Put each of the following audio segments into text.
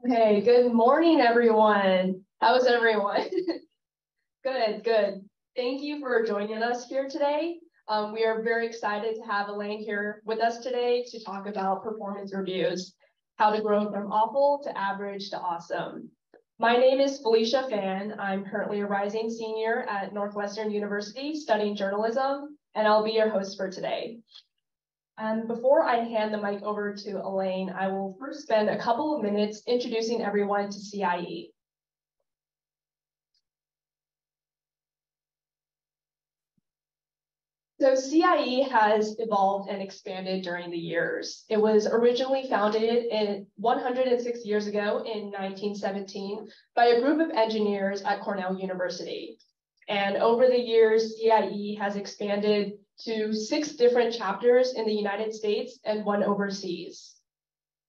Hey, good morning, everyone. How's everyone? Good, good. Thank you for joining us here today. We are very excited to have Elaine here with us today to talk about performance reviews, how to grow from awful to average to awesome. My name is Felicia Fan. I'm currently a rising senior at Northwestern University studying journalism, and I'll be your host for today. And before I hand the mic over to Elaine, I will first spend a couple of minutes introducing everyone to CIE. So CIE has evolved and expanded during the years. It was originally founded in 106 years ago in 1917 by a group of engineers at Cornell University. And over the years, CIE has expanded to 6 different chapters in the United States and 1 overseas.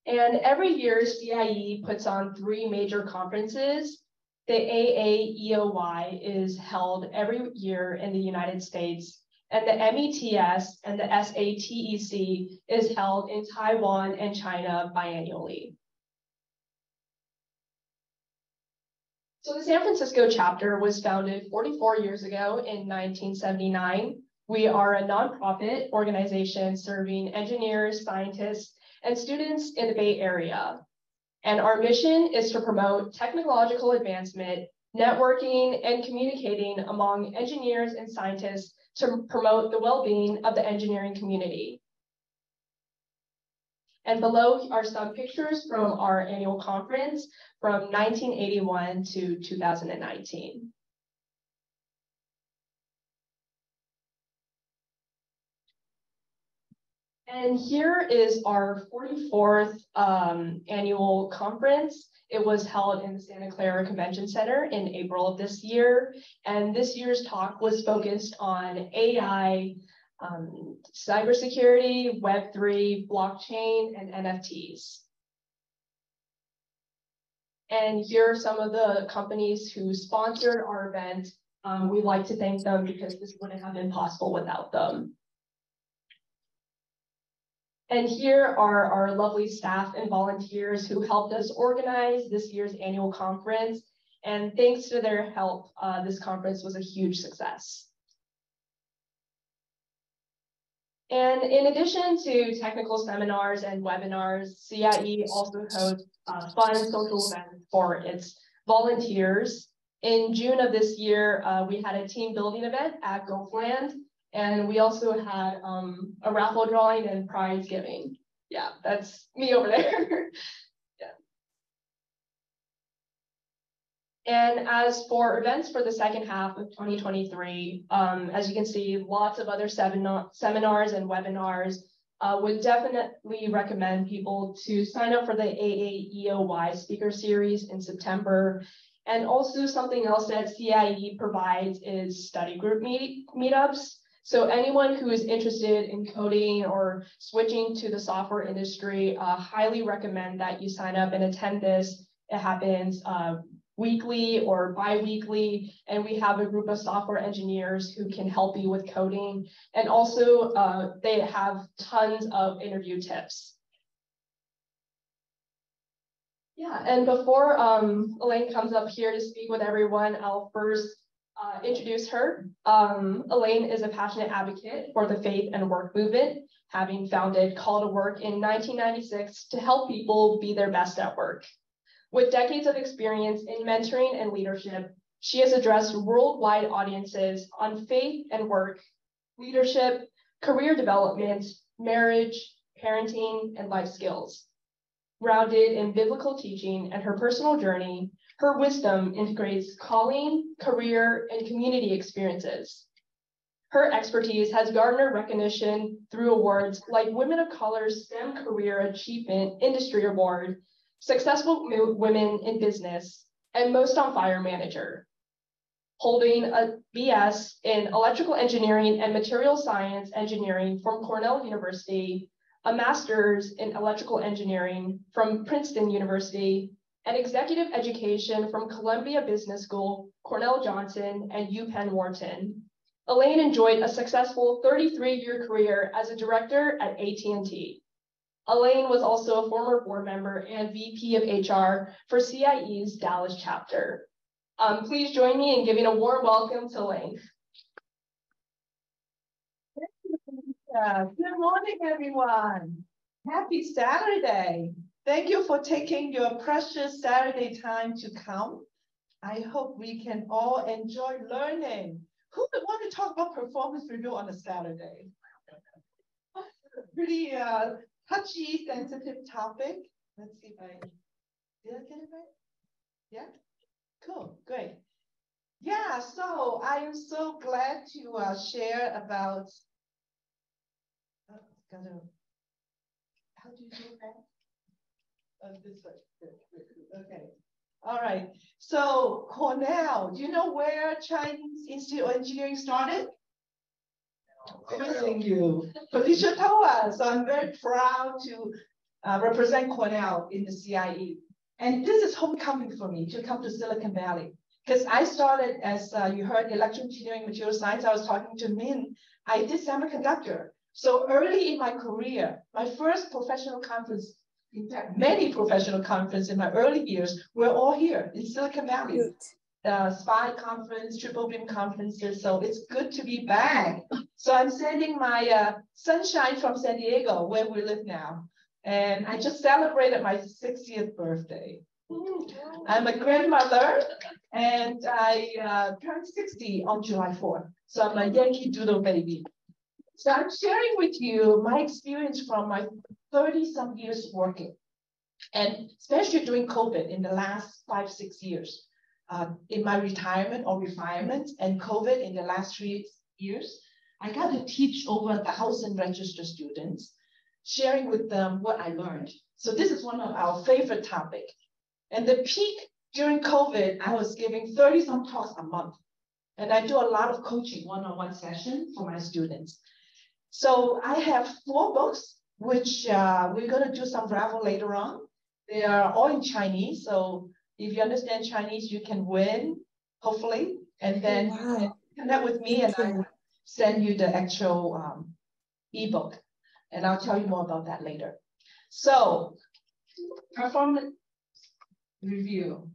And every year, CIE puts on 3 major conferences. The AAEOY is held every year in the United States, and the METS and the SATEC is held in Taiwan and China biannually. So the San Francisco chapter was founded 44 years ago in 1979. We are a nonprofit organization serving engineers, scientists, and students in the Bay Area. And our mission is to promote technological advancement, networking, and communicating among engineers and scientists to promote the well-being of the engineering community. And below are some pictures from our annual conference from 1981 to 2019. And here is our 44th annual conference. It was held in the Santa Clara Convention Center in April of this year. And this year's talk was focused on AI, cybersecurity, Web3, blockchain, and NFTs. And here are some of the companies who sponsored our event. We'd like to thank them because this wouldn't have been possible without them. And here are our lovely staff and volunteers who helped us organize this year's annual conference. And thanks to their help, this conference was a huge success. And in addition to technical seminars and webinars, CIE also hosts fun social events for its volunteers. In June of this year, we had a team building event at Gulfland. And we also had a raffle drawing and prize giving. Yeah, that's me over there. Yeah. And as for events for the second half of 2023, as you can see, lots of other seminars and webinars. Would definitely recommend people to sign up for the AAEOY speaker series in September. And also something else that CIE provides is study group meetups. So anyone who is interested in coding or switching to the software industry, highly recommend that you sign up and attend this. It happens weekly or bi-weekly, and we have a group of software engineers who can help you with coding. And also they have tons of interview tips. Yeah, and before Elaine comes up here to speak with everyone, I'll first introduce her. Elaine is a passionate advocate for the faith and work movement, having founded Call to Work in 1996 to help people be their best at work. With decades of experience in mentoring and leadership, she has addressed worldwide audiences on faith and work, leadership, career development, marriage, parenting, and life skills. Grounded in biblical teaching and her personal journey, her wisdom integrates calling, career, and community experiences. Her expertise has garnered recognition through awards like Women of Color's STEM Career Achievement Industry Award, Successful Women in Business, and Most on Fire Manager. Holding a BS in Electrical Engineering and Material Science Engineering from Cornell University, a master's in Electrical Engineering from Princeton University, and executive education from Columbia Business School, Cornell Johnson, and UPenn Wharton. Elaine enjoyed a successful 33-year career as a director at AT&T. Elaine was also a former board member and VP of HR for CIE's Dallas chapter. Please join me in giving a warm welcome to Elaine. Good morning, everyone. Happy Saturday. Thank you for taking your precious Saturday time to come. I hope we can all enjoy learning. Who would want to talk about performance review on a Saturday? Pretty touchy, sensitive topic. Let's see if did I get it right? Yeah? Cool, great. Yeah, so I am so glad to share about, how do you do that? This way, good, okay. All right, so Cornell, do you know where Chinese Institute of Engineering started? Thank you. Felicia told us, so I'm very proud to represent Cornell in the CIE. And this is homecoming for me to come to Silicon Valley. Because I started, as you heard, electrical engineering, material science. I was talking to Min. I did semiconductor. So early in my career, my first professional conference, in fact, many professional conferences in my early years were all here in Silicon Valley. SPI conference, Triple Beam conferences. So it's good to be back. So I'm sending my sunshine from San Diego, where we live now. And I just celebrated my 60th birthday. I'm a grandmother, and I turned 60 on July 4th. So I'm a Yankee Doodle baby. So I'm sharing with you my experience from my 30-some years working, and especially during COVID in the last 5-6 years. In my retirement or refinement and COVID in the last 3 years, I got to teach over 1,000 registered students, sharing with them what I learned. So this is one of our favorite topics. And the peak during COVID, I was giving 30-some talks a month. And I do a lot of coaching one-on-one session for my students. So I have 4 books, which we're going to do some raffle later on. They are all in Chinese. So if you understand Chinese, you can win, hopefully. And then you can connect with me, and I will send you the actual ebook. And I'll tell you more about that later. So, performance review.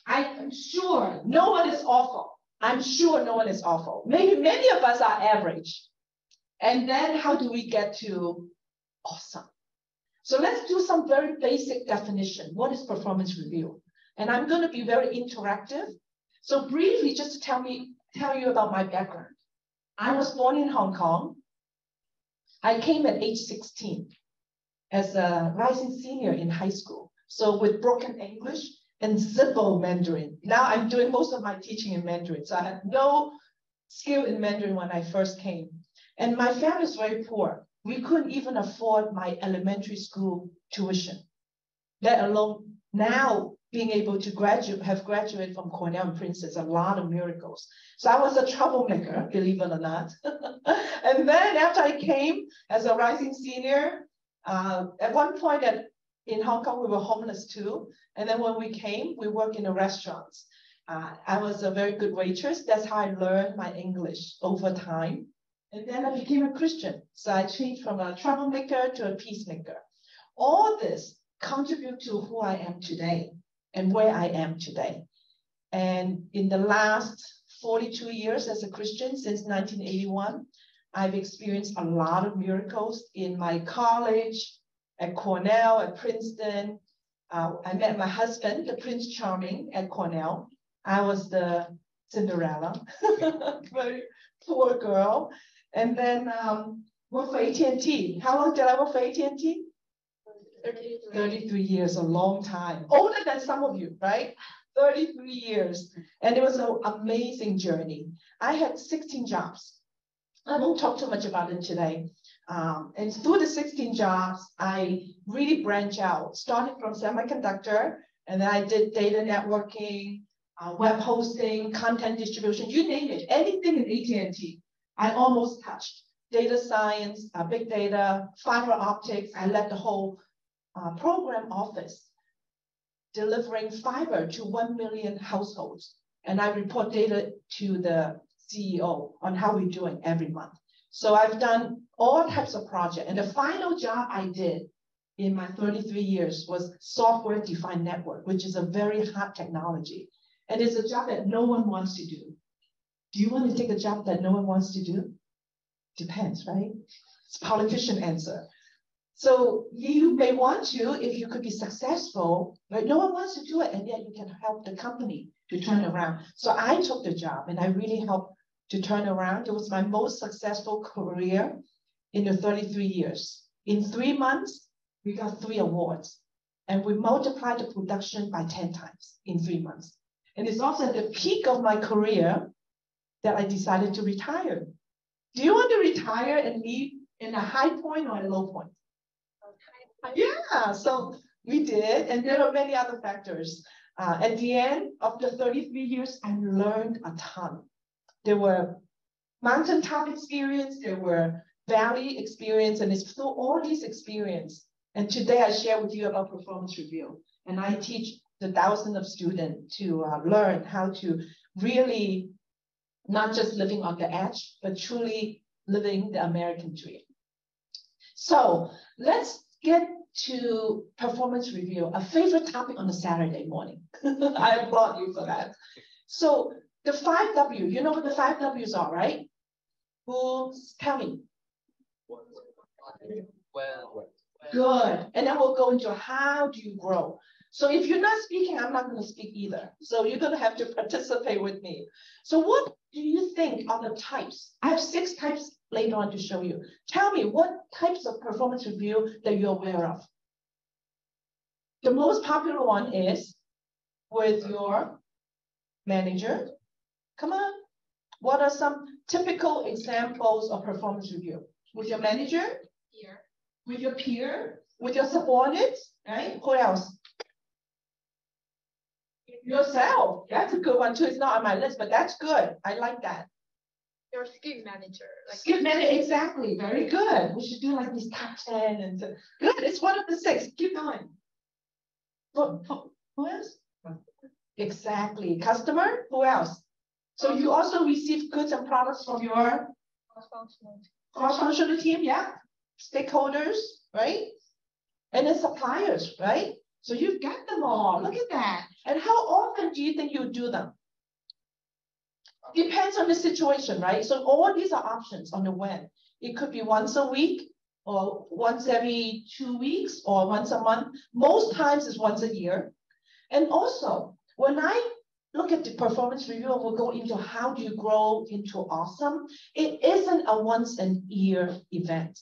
I'm sure no one is awful. I'm sure no one is awful. Maybe many of us are average. And then how do we get to awesome? So let's do some very basic definition. What is performance review? And I'm going to be very interactive. So briefly, just to tell you about my background. I was born in Hong Kong. I came at age 16 as a rising senior in high school. So with broken English and Zibo Mandarin. Now I'm doing most of my teaching in Mandarin. So I had no skill in Mandarin when I first came. And my family is very poor. We couldn't even afford my elementary school tuition, let alone now being able to have graduated from Cornell and Princeton, a lot of miracles. So I was a troublemaker, believe it or not. And then after I came as a rising senior, at one point in Hong Kong, we were homeless too. And then when we came, we worked in the restaurants. I was a very good waitress. That's how I learned my English over time. And then I became a Christian. So I changed from a troublemaker to a peacemaker. All this contribute to who I am today and where I am today. And in the last 42 years as a Christian, since 1981, I've experienced a lot of miracles in my college, at Cornell, at Princeton. I met my husband, the Prince Charming, at Cornell. I was the Cinderella, very poor girl. And then worked for AT&T. How long did I work for AT&T? 33 years, a long time. Older than some of you, right? 33 years. And it was an amazing journey. I had 16 jobs. I won't talk too much about it today. And through the 16 jobs, I really branched out, starting from semiconductor, and then I did data networking, web hosting, content distribution, you name it, anything in AT&T, I almost touched. Data science, big data, fiber optics, I led the whole program office, delivering fiber to 1 million households. And I report data to the CEO on how we're doing every month. So I've done all types of projects. And the final job I did in my 33 years was software-defined network, which is a very hard technology. And it's a job that no one wants to do. Do you want to take a job that no one wants to do? Depends, right? It's a politician answer. So you may want to, if you could be successful, right? No one wants to do it, and yet you can help the company to turn around. So I took the job, and I really helped to turn around. It was my most successful career in the 33 years. In 3 months, we got 3 awards, and we multiplied the production by 10 times in 3 months. And it's also at the peak of my career that I decided to retire. Do you want to retire and leave in a high point or a low point? Yeah, so we did, and there are many other factors. At the end of the 33 years, I learned a ton. There were mountaintop experience, there were valley experience, and it's through all these experience. And today I share with you about performance review. And I teach the thousands of students to learn how to really not just living on the edge, but truly living the American dream. So let's get to performance review, a favorite topic on a Saturday morning. I applaud you for that. So the 5 W, you know what the 5 W's are, right? Who, tell me. Well. Good. And then we'll go into how do you grow. So if you're not speaking, I'm not going to speak either. So you're going to have to participate with me. So what do you think are the types? I have 6 types later on to show you. Tell me what types of performance review that you're aware of. The most popular one is with your manager. Come on. What are some typical examples of performance review? With your manager? Peer. With your peer? With your subordinates? Right? Who else? Yourself. That's a good one too. It's not on my list, but that's good. I like that. Your skip manager. Skip manager, exactly. Very good. We should do like these top 10 and good. It's one of the 6. Keep going. Who else? Exactly. Customer. Who else? So you also receive goods and products from your cross-functional team, yeah. Stakeholders, right? And then suppliers, right? So you've got them all. Look at that. And how often do you think you do them? Depends on the situation, right? So all these are options on the when. It could be once a week, or once every 2 weeks, or once a month. Most times it's once a year. And also, when I look at the performance review, and we'll go into how do you grow into awesome, it isn't a once a year event.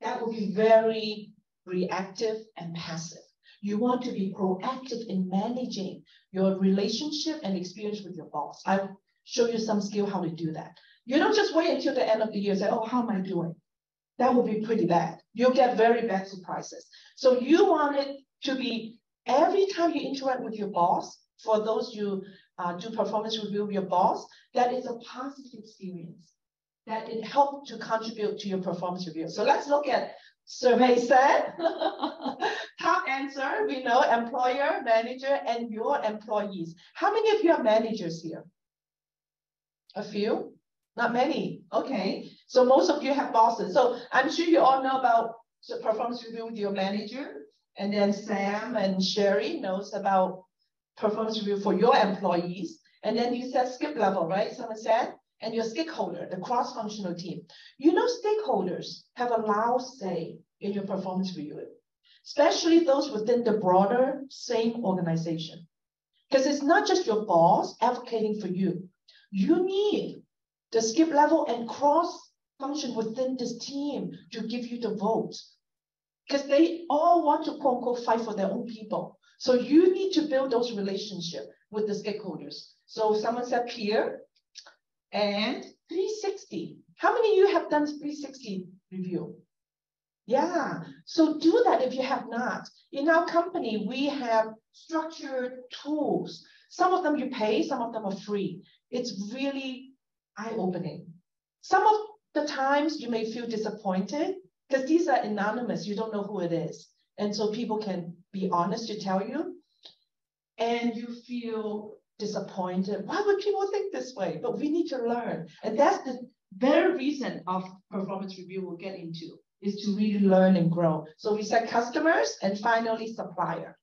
That will be very reactive and passive. You want to be proactive in managing your relationship and experience with your boss. I'll show you some skill how to do that. You don't just wait until the end of the year and say, oh, how am I doing? That would be pretty bad. You'll get very bad surprises. So you want it to be every time you interact with your boss, for those you do performance review with your boss, that is a positive experience, that it helped to contribute to your performance review. So let's look at survey said. Top answer, we know employer, manager, and your employees. How many of you are managers here? A few? Not many. Okay. So most of you have bosses. So I'm sure you all know about the performance review with your manager. And then Sam and Sherry knows about performance review for your employees. And then you said skip level, right? Someone said, and your stakeholder, the cross-functional team. You know, stakeholders have a loud say in your performance review, especially those within the broader same organization. Because it's not just your boss advocating for you. You need the skip level and cross-function within this team to give you the vote. Because they all want to quote unquote fight for their own people. So you need to build those relationships with the stakeholders. So someone said peer and 360. How many of you have done 360 review? Yeah, so do that if you have not. In our company, we have structured tools. Some of them you pay, some of them are free. It's really eye-opening. Some of the times you may feel disappointed because these are anonymous. You don't know who it is. And so people can be honest to tell you. And you feel disappointed. Why would people think this way? But we need to learn. And that's the very reason of performance review we'll get into is to really learn and grow. So we said customers and finally supplier.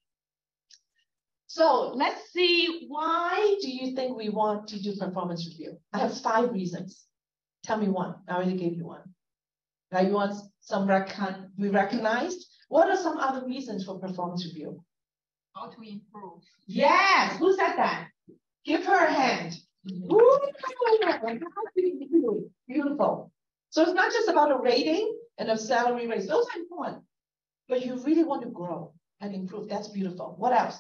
So let's see, why do you think we want to do performance review? I have 5 reasons. Tell me one. I already gave you one. Now you want some we recognized. What are some other reasons for performance review? How to improve. Yes, who said that? Give her a hand. Ooh, beautiful. So it's not just about a rating and a salary raise. Those are important. But you really want to grow and improve. That's beautiful. What else?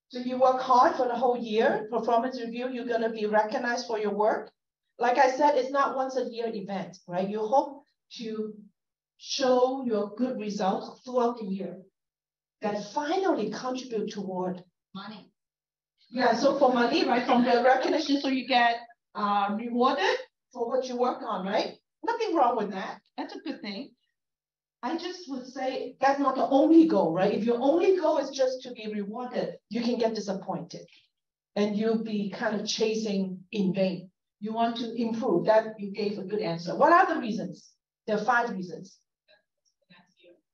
So you work hard for the whole year. Performance review, you're going to be recognized for your work. Like I said, it's not once a year event, right? You hope to show your good results throughout the year that finally contribute toward Money. Yeah, so for money, right, from the recognition, so you get rewarded for what you work on, right? Nothing wrong with that. That's a good thing. I just would say that's not the only goal, right? If your only goal is just to be rewarded, you can get disappointed and you'll be kind of chasing in vain. You want to improve. That you gave a good answer. What are the reasons? There are 5 reasons.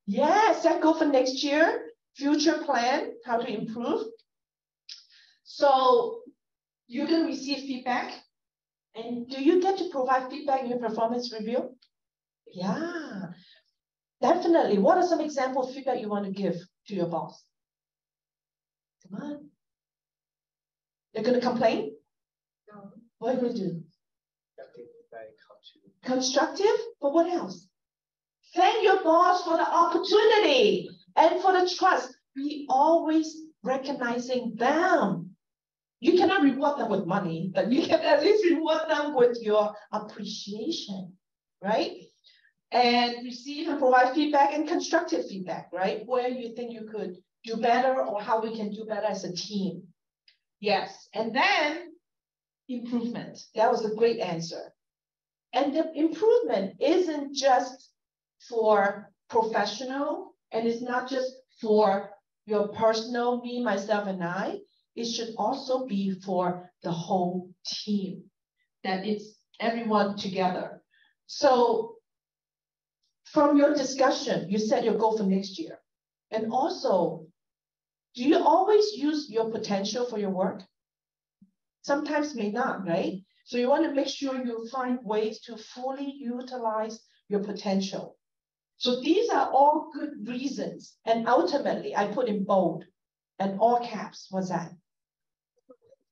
Yes, that goal for next year. Future plan, how to improve. So you can receive feedback. And do you get to provide feedback in your performance review? Yeah, definitely. What are some example of feedback you want to give to your boss? Come on. They're going to complain? No. What are you going to do? Constructive? But what else? Thank your boss for the opportunity and for the trust. Be always recognizing them. You cannot reward them with money, but you can at least reward them with your appreciation, right? And receive and provide feedback and constructive feedback, right? Where you think you could do better or how we can do better as a team. Yes, and then improvement. That was a great answer. And the improvement isn't just for professional, and it's not just for your personal, me, myself, and I. It should also be for the whole team, that it's everyone together. So from your discussion, you set your goal for next year. And also, do you always use your potential for your work? Sometimes may not, right? So you want to make sure you find ways to fully utilize your potential. So these are all good reasons. And ultimately, I put in bold and all caps. What's that?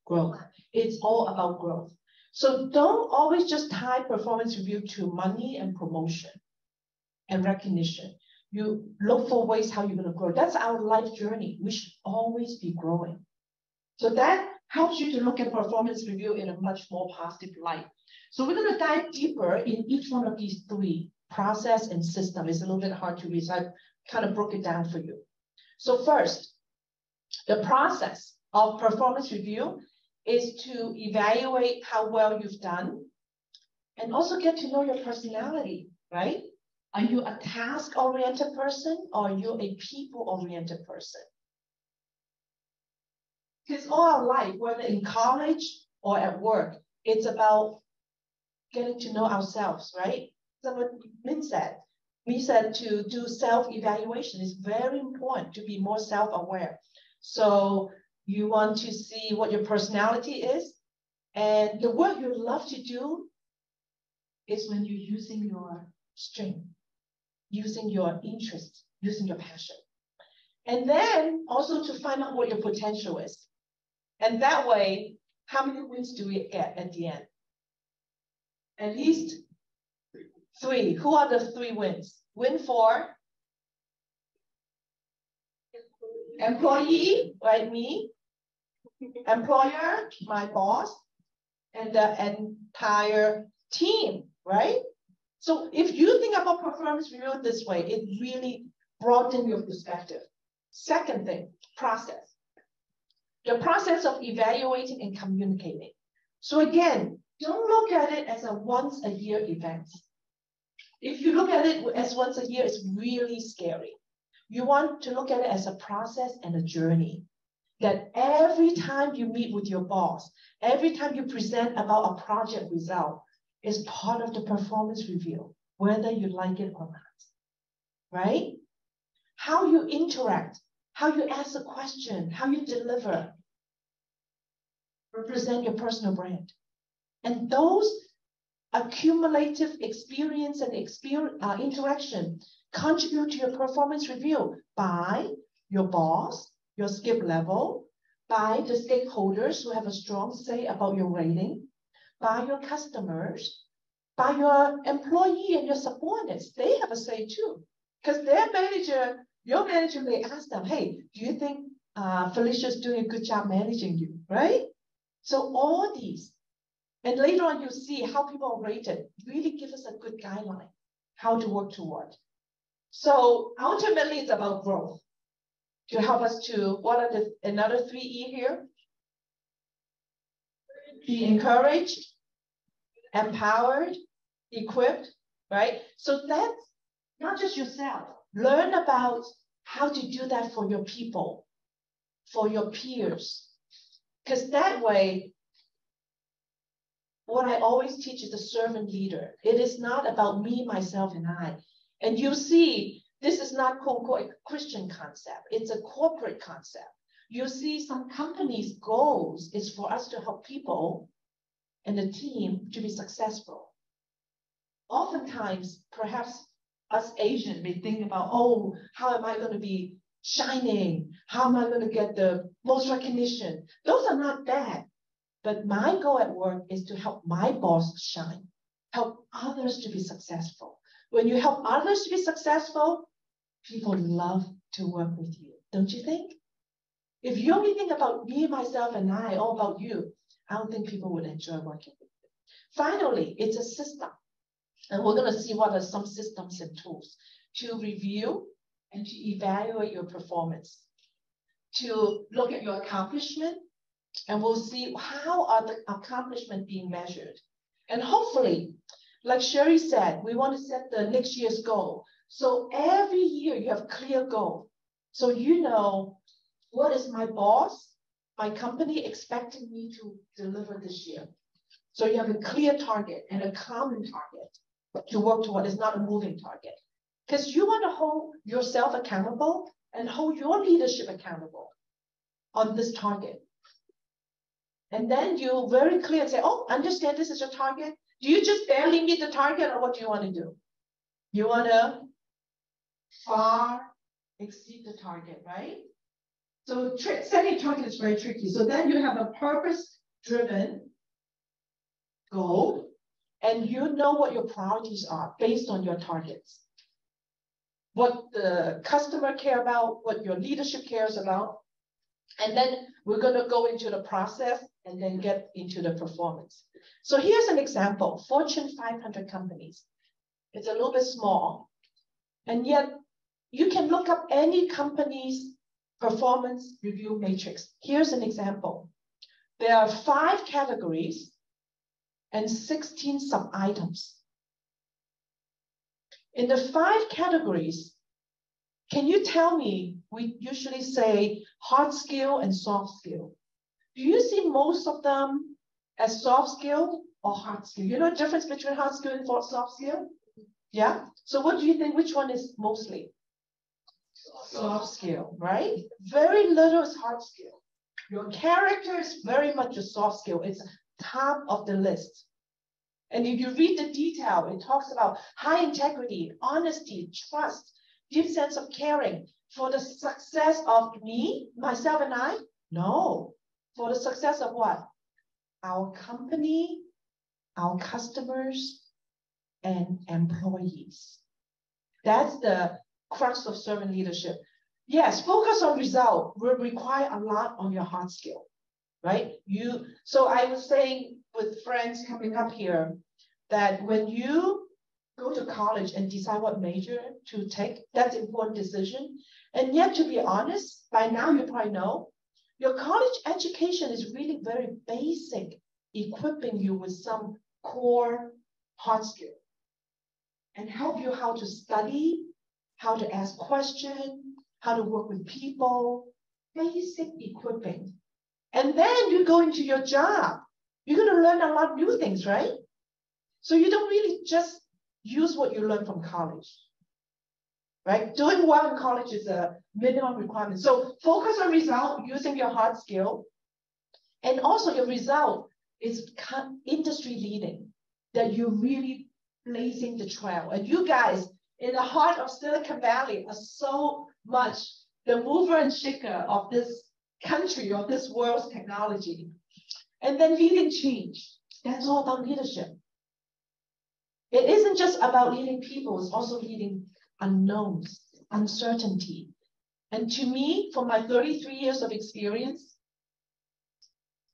Growth. It's all about growth. So don't always just tie performance review to money and promotion and recognition. You look for ways how you're going to grow. That's our life journey. We should always be growing. So that helps you to look at performance review in a much more positive light. So we're going to dive deeper in each one of these 3, process and system. It's a little bit hard to read, so I kind of broke it down for you. So first, the process of performance review is to evaluate how well you've done and also get to know your personality, right? Are you a task-oriented person or are you a people-oriented person? Because all our life, whether in college or at work, it's about getting to know ourselves, right? So what Min said, we said to do self-evaluation is very important to be more self-aware. So you want to see what your personality is, and the work you love to do is when you're using your strength, using your interest, using your passion. And then also to find out what your potential is. And that way, how many wins do we get at the end? At least 3. Who are the 3 wins? Win for employee, right? Me. Employer, my boss, and the entire team, right? So if you think about performance review this way, it really broadens your perspective. Second thing, process. The process of evaluating and communicating. So again, don't look at it as a once a year event. If you look at it as once a year, it's really scary. You want to look at it as a process and a journey. That every time you meet with your boss, every time you present about a project result, is part of the performance review. whether you like it or not, right? How you interact, how you ask a question, how you deliver, represent your personal brand. And those accumulative experience and interaction contribute to your performance review by your boss, your skip level, by the stakeholders who have a strong say about your rating, by your customers, by your employee and your subordinates. They have a say too, because their manager, your manager may ask them, hey, do you think Felicia's doing a good job managing you, right? So all these, and later on you'll see how people are rated, really give us a good guideline, how to work toward. So ultimately it's about growth. To help us to, what are the another 3E here? Be encouraged, empowered, equipped, right? So that's not just yourself. Learn about how to do that for your people, for your peers. Because that way, what I always teach is the servant leader. It is not about me, myself, and I. And you see, this is not quote unquote a Christian concept. It's a corporate concept. You see some companies' goals is for us to help people and the team to be successful. Oftentimes, perhaps us Asians may think about, oh, how am I going to be shining? How am I going to get the most recognition? Those are not bad. But my goal at work is to help my boss shine, help others to be successful. When you help others to be successful, people love to work with you, don't you think? If you only think about me, myself, and I, all about you, I don't think people would enjoy working with you. Finally, it's a system. And we're going to see what are some systems and tools to review and to evaluate your performance, to look at your accomplishment, and we'll see how are the accomplishments being measured. And hopefully, like Sherry said, we want to set the next year's goal. So every year you have a clear goal. So you know, what is my boss, my company expecting me to deliver this year? So you have a clear target and a common target to work toward. It's not a moving target. Because you want to hold yourself accountable and hold your leadership accountable on this target. And then you very clear say, oh, understand this is your target. Do you just barely meet the target, or what do you want to do? You want to far exceed the target, right? So setting a target is very tricky. So then you have a purpose-driven goal, and you know what your priorities are based on your targets. What the customer care about, what your leadership cares about. And then we're going to go into the process and then get into the performance. So here's an example, Fortune 500 companies. It's a little bit small, and yet you can look up any company's performance review matrix. Here's an example. There are 5 categories and 16 sub-items. In the 5 categories, can you tell me, we usually say hard skill and soft skill. Do you see most of them as soft skill or hard skill? You know the difference between hard skill and soft skill? Yeah? So what do you think, which one is mostly? Soft skill, right? Very little is hard skill. Your character is very much a soft skill. It's top of the list. And if you read the detail, it talks about high integrity, honesty, trust, deep sense of caring. For the success of me, myself, and I? No. For the success of what? Our company, our customers, and employees. That's the crux of servant leadership. Yes, focus on result will require a lot on your hard skill, right? So I was saying with friends coming up here that when you go to college and decide what major to take, that's an important decision. And yet, to be honest, by now you probably know, your college education is really very basic, equipping you with some core hard skill and help you how to study, how to ask questions, how to work with people, basic equipping. And then you go into your job. You're going to learn a lot of new things, right? So you don't really just use what you learned from college. Right? Doing well in college is a minimum requirement. So focus on result using your hard skill. And also your result is industry leading, that you're really blazing the trail. And you guys in the heart of Silicon Valley are so much the mover and shaker of this country, of this world's technology. And then leading change. That's all about leadership. It isn't just about leading people, it's also leading unknowns, uncertainty. And to me, for my 33 years of experience,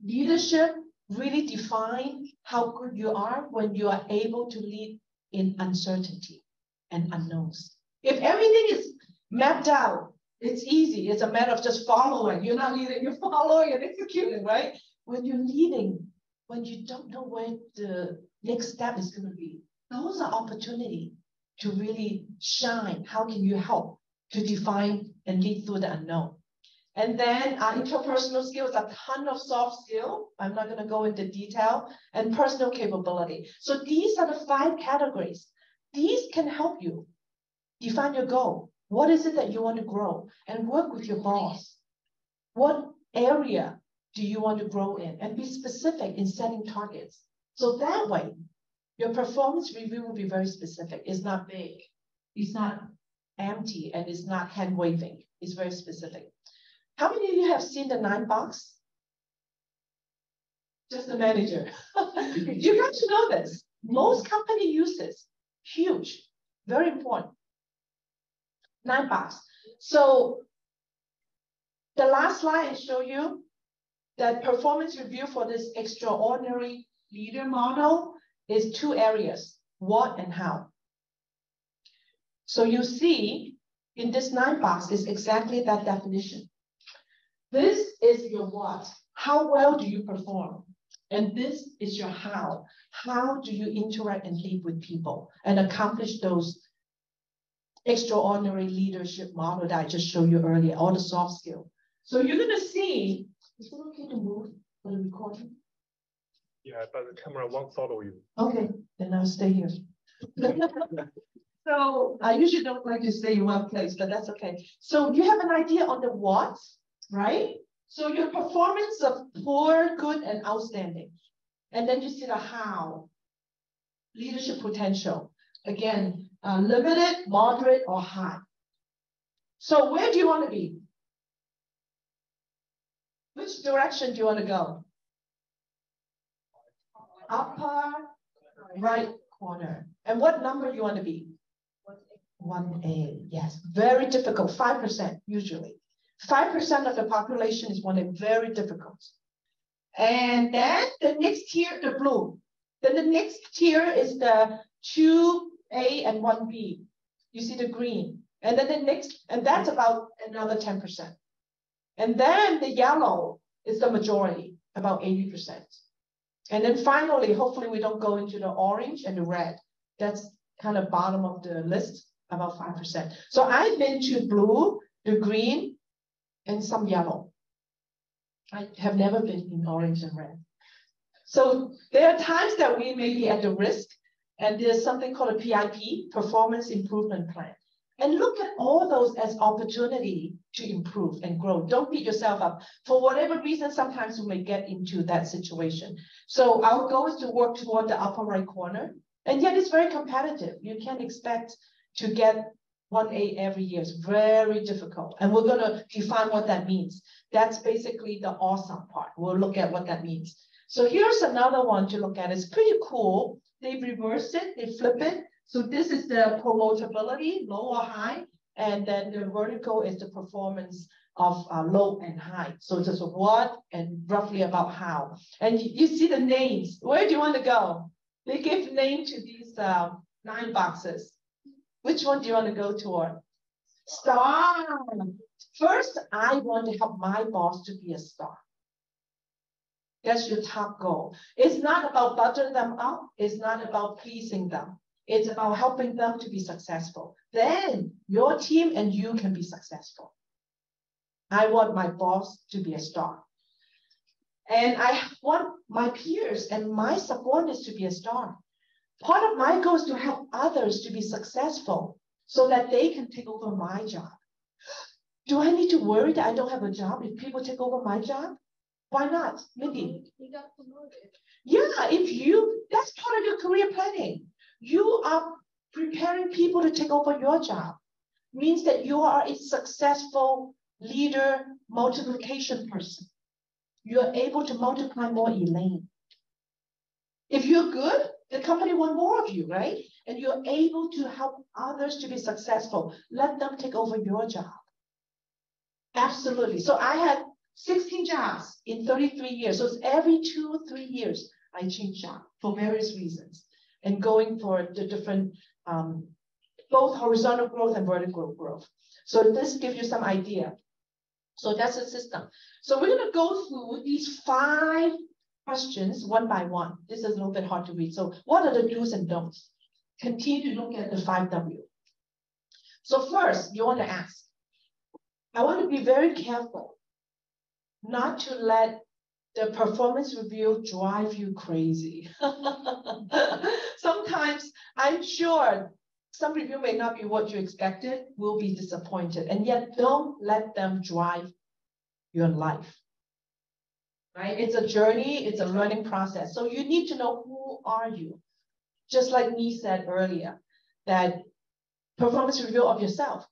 leadership really defines how good you are when you are able to lead in uncertainty and unknowns. If everything is mapped out, it's easy. It's a matter of just following. You're not leading, you're following and executing, right? When you're leading, when you don't know where the next step is going to be, those are opportunities to really shine. How can you help to define and lead through the unknown? And then interpersonal skills, a ton of soft skill. I'm not going to go into detail, and personal capability. So these are the 5 categories. These can help you define your goal. What is it that you want to grow? And work with your boss. What area do you want to grow in? And be specific in setting targets. So that way, your performance review will be very specific. It's not vague. It's not empty, and it's not hand waving. It's very specific. How many of you have seen the 9-box? Just the manager. You got to know this. Most companies use this. Huge, very important. 9-box. So the last slide I show you that performance review for this extraordinary leader model is 2 areas, what and how. So you see in this 9-box is exactly that definition. This is your what. How well do you perform? And this is your how. How do you interact and lead with people and accomplish those extraordinary leadership model that I just showed you earlier, all the soft skills. So you're going to see, is it okay to move for the recording? Yeah, but the camera won't follow you. Okay, then I'll stay here. So I usually don't like to stay in one place, but that's okay. So you have an idea on the what, right? So your performance of poor, good, and outstanding. And then you see the how. Leadership potential. Again, limited, moderate, or high. So where do you want to be? Which direction do you want to go? Upper right corner. And what number do you want to be? 1A, yes. Very difficult, 5% usually. 5% of the population is 1A, very difficult. And then the next tier, the blue. Then the next tier is the 2A and 1B. You see the green. And then the next, and that's about another 10%. And then the yellow is the majority, about 80%. And then finally, hopefully we don't go into the orange and the red. That's kind of bottom of the list, about 5%. So I've been to blue, the green, and some yellow. I have never been in orange and red. So there are times that we may be at the risk, and there's something called a PIP, Performance Improvement Plan. And look at all those as opportunity to improve and grow. Don't beat yourself up. For whatever reason, sometimes we may get into that situation. So our goal is to work toward the upper right corner. And yet it's very competitive. You can't expect to get 1A every year. It's very difficult. And we're going to define what that means. That's basically the awesome part. We'll look at what that means. So here's another one to look at. It's pretty cool. They reverse it, they flip it. So this is the promotability, low or high. And then the vertical is the performance of low and high. So just what and roughly about how. And you see the names. Where do you want to go? They give name to these 9 boxes. Which one do you want to go toward? Star. First, I want to help my boss to be a star. That's your top goal. It's not about buttering them up. It's not about pleasing them. It's about helping them to be successful. Then your team and you can be successful. I want my boss to be a star. And I want my peers and my subordinates to be a star. Part of my goal is to help others to be successful so that they can take over my job. Do I need to worry that I don't have a job if people take over my job? Why not? Mindy? You got promoted. Yeah, that's part of your career planning. You are preparing people to take over your job. Means that you are a successful leader, multiplication person. You're able to multiply more Elaine. If you're good, the company wants more of you, right? And you're able to help others to be successful. Let them take over your job. Absolutely. So I had 16 jobs in 33 years. So it's every 2 or 3 years, I change job for various reasons and going for the different, both horizontal growth and vertical growth. So this gives you some idea. So that's the system. So we're going to go through these 5 questions one by one. This is a little bit hard to read. So what are the do's and don'ts? Continue to look at the 5 W. So first, you want to ask, I want to be very careful not to let the performance review drive you crazy. Sometimes I'm sure some review may not be what you expected, will be disappointed, and yet don't let them drive your life. Right? It's a journey, it's a learning process. So you need to know who are you. Just like me said earlier, that performance review of yourself.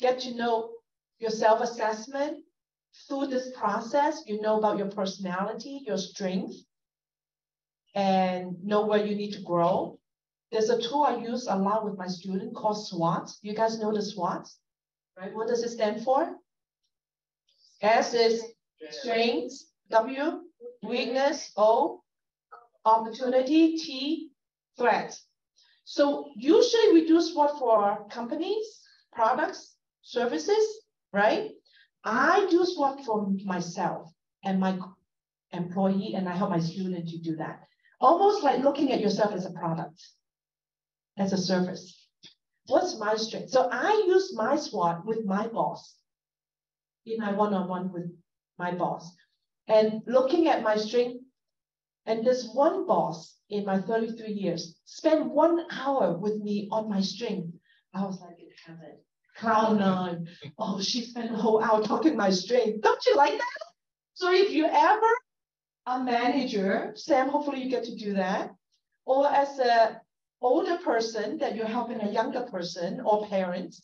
Get to know your self-assessment. Through this process, you know about your personality, your strength, and know where you need to grow. There's a tool I use a lot with my students called SWOT. You guys know the SWOT, right? What does it stand for? S is strengths, W, weakness, O, opportunity, T, threat. So usually we do SWOT for companies, products, services, right? I do SWOT for myself and my employee, and I help my student to do that. Almost like looking at yourself as a product, as a service. What's my strength? So I use my SWOT with my boss in my one-on-one with my boss. And looking at my strength, and this one boss in my 33 years spent 1 hour with me on my strength. I was like in heaven. Cloud 9. Oh, she spent the whole hour talking my strength. Don't you like that? So if you ever a manager, Sam, hopefully you get to do that, or as an older person that you're helping a younger person or parents,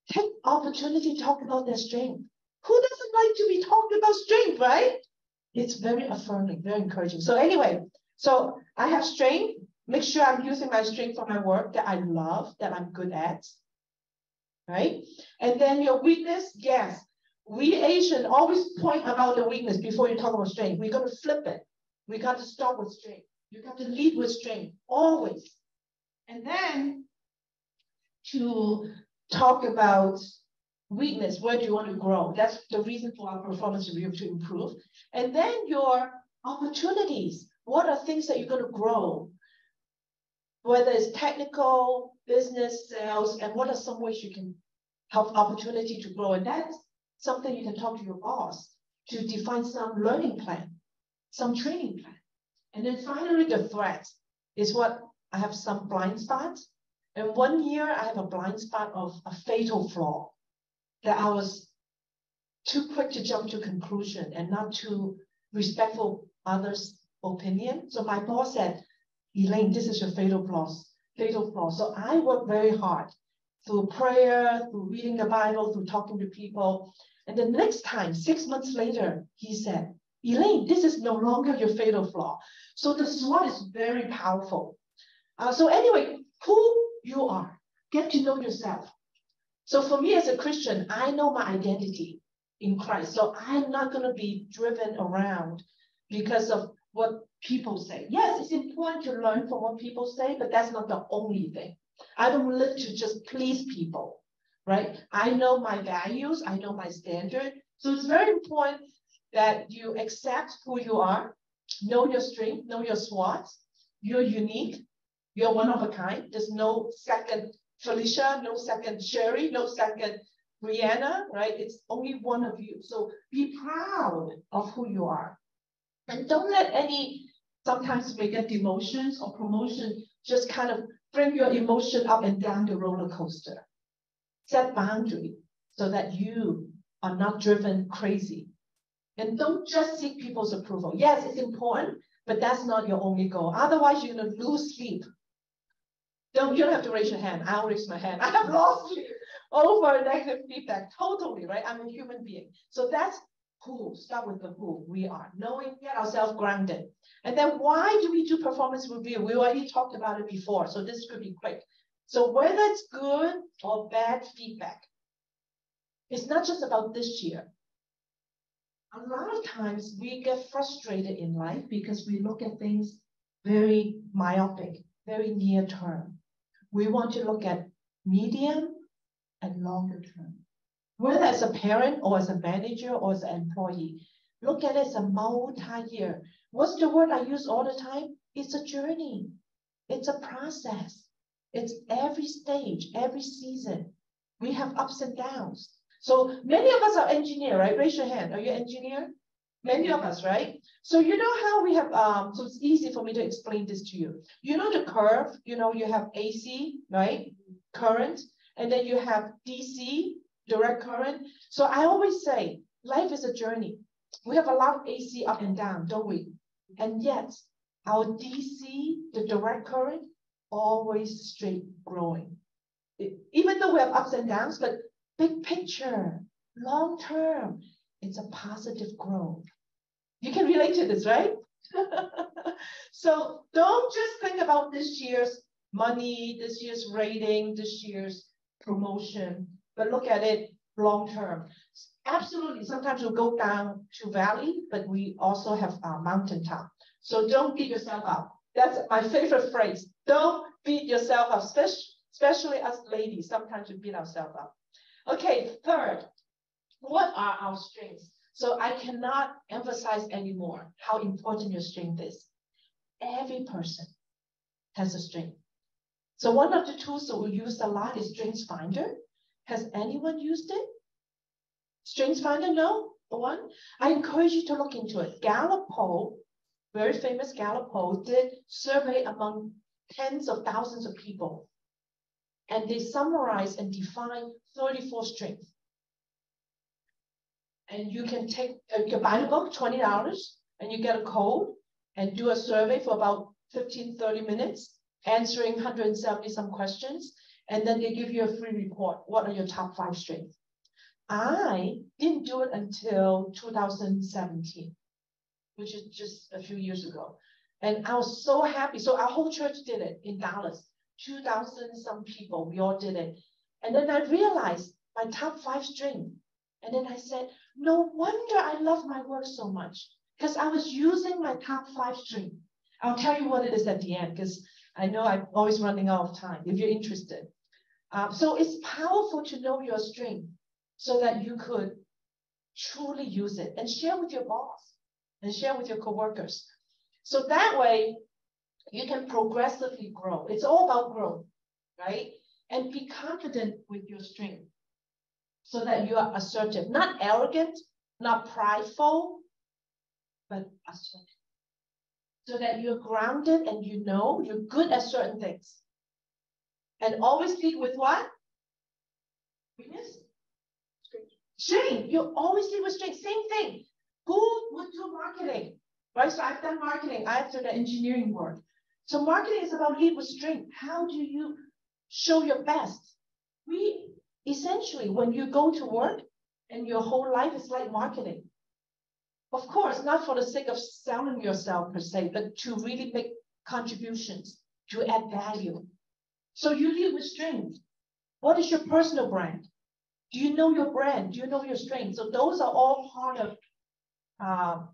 take opportunity to talk about their strength. Who doesn't like to be talked about strength, right? It's very affirming, very encouraging. So anyway, so I have strength. Make sure I'm using my strength for my work that I love, that I'm good at. Right? And then your weakness, yes. We Asian always point about the weakness before you talk about strength. We're going to flip it. We got to start with strength. You got to lead with strength, always. And then to talk about weakness, where do you want to grow? That's the reason for our performance review, to improve. And then your opportunities. What are things that you're going to grow? Whether it's technical, business, sales, and what are some ways you can help opportunity to grow? And that's something you can talk to your boss to define some learning plan, some training plan. And then finally, the threat is what I have some blind spots. And 1 year, I have a blind spot of a fatal flaw that I was too quick to jump to conclusion and not too respectful others' opinion. So my boss said, Elaine, this is your fatal flaw. So I work very hard through prayer, through reading the Bible, through talking to people. And the next time, 6 months later, he said, Elaine, this is no longer your fatal flaw. So the SWOT is very powerful. So anyway, who you are, get to know yourself. So for me as a Christian, I know my identity in Christ. So I'm not going to be driven around because of what people say. Yes, it's important to learn from what people say, but that's not the only thing. I don't live to just please people, right? I know my values, I know my standard. So it's very important that you accept who you are, know your strength, know your SWOT. You're unique, you're one of a kind. There's no second Felicia, no second Sherry, no second Brianna, right? It's only one of you. So be proud of who you are. And don't let sometimes we get demotions or promotion just kind of bring your emotion up and down the roller coaster. Set boundary so that you are not driven crazy. And don't just seek people's approval. Yes, it's important, but that's not your only goal. Otherwise, you're going to lose sleep. You don't have to raise your hand. I'll raise my hand. I have lost sleep over negative feedback. Totally, right? I'm a human being. So that's who. Start with the who we are. Knowing, get ourselves grounded. And then why do we do performance review? We already talked about it before, so this could be quick. So whether it's good or bad feedback, it's not just about this year. A lot of times we get frustrated in life because we look at things very myopic, very near term. We want to look at medium and longer term. Whether as a parent or as a manager or as an employee, look at it as a multi-year. What's the word I use all the time? It's a journey. It's a process. It's every stage, every season. We have ups and downs. So many of us are engineer, right? Raise your hand. Are you an engineer? Many of us, right? So you know how we have, so it's easy for me to explain this to you. You know the curve, you know, you have AC, right? Current, and then you have DC, direct current. So I always say, life is a journey. We have a lot of AC up and down, don't we? And yet, our DC, the direct current, always straight growing. Even though we have ups and downs, but big picture, long term, it's a positive growth. You can relate to this, right? So don't just think about this year's money, this year's rating, this year's promotion, but look at it long term. Absolutely, sometimes we'll go down to valley, but we also have a mountaintop. So don't beat yourself up. That's my favorite phrase. Don't beat yourself up, especially us ladies. Sometimes we beat ourselves up. Okay, third, what are our strengths? So I cannot emphasize anymore how important your strength is. Every person has a strength. So one of the tools that we use a lot is StrengthsFinder. Has anyone used it? StrengthsFinder, no? One? I encourage you to look into it. Gallup poll, very famous Gallup poll, did survey among tens of thousands of people. And they summarize and define 34 strengths. And you can buy the book, $20, and you get a code and do a survey for about 15, 30 minutes, answering 170 some questions. And then they give you a free report. What are your top 5 strengths? I didn't do it until 2017, which is just a few years ago. And I was so happy. So our whole church did it in Dallas. 2,000 some people, we all did it. And then I realized my top 5 strengths. And then I said, no wonder I love my work so much, because I was using my top 5 strengths. I'll tell you what it is at the end, because I know I'm always running out of time if you're interested. So it's powerful to know your strength so that you could truly use it and share with your boss and share with your coworkers. So that way you can progressively grow. It's all about growth, right? And be confident with your strength so that you are assertive, not arrogant, not prideful, but assertive. So that you're grounded and you know you're good at certain things. And always lead with what? Weakness? Strength. You always lead with strength. Same thing. Who would do marketing? Right? So I've done marketing. I've done the engineering work. So marketing is about lead with strength. How do you show your best? We essentially, when you go to work and your whole life is like marketing. Of course, not for the sake of selling yourself per se, but to really make contributions, to add value. So you lead with strength. What is your personal brand? Do you know your brand? Do you know your strength? So those are all part of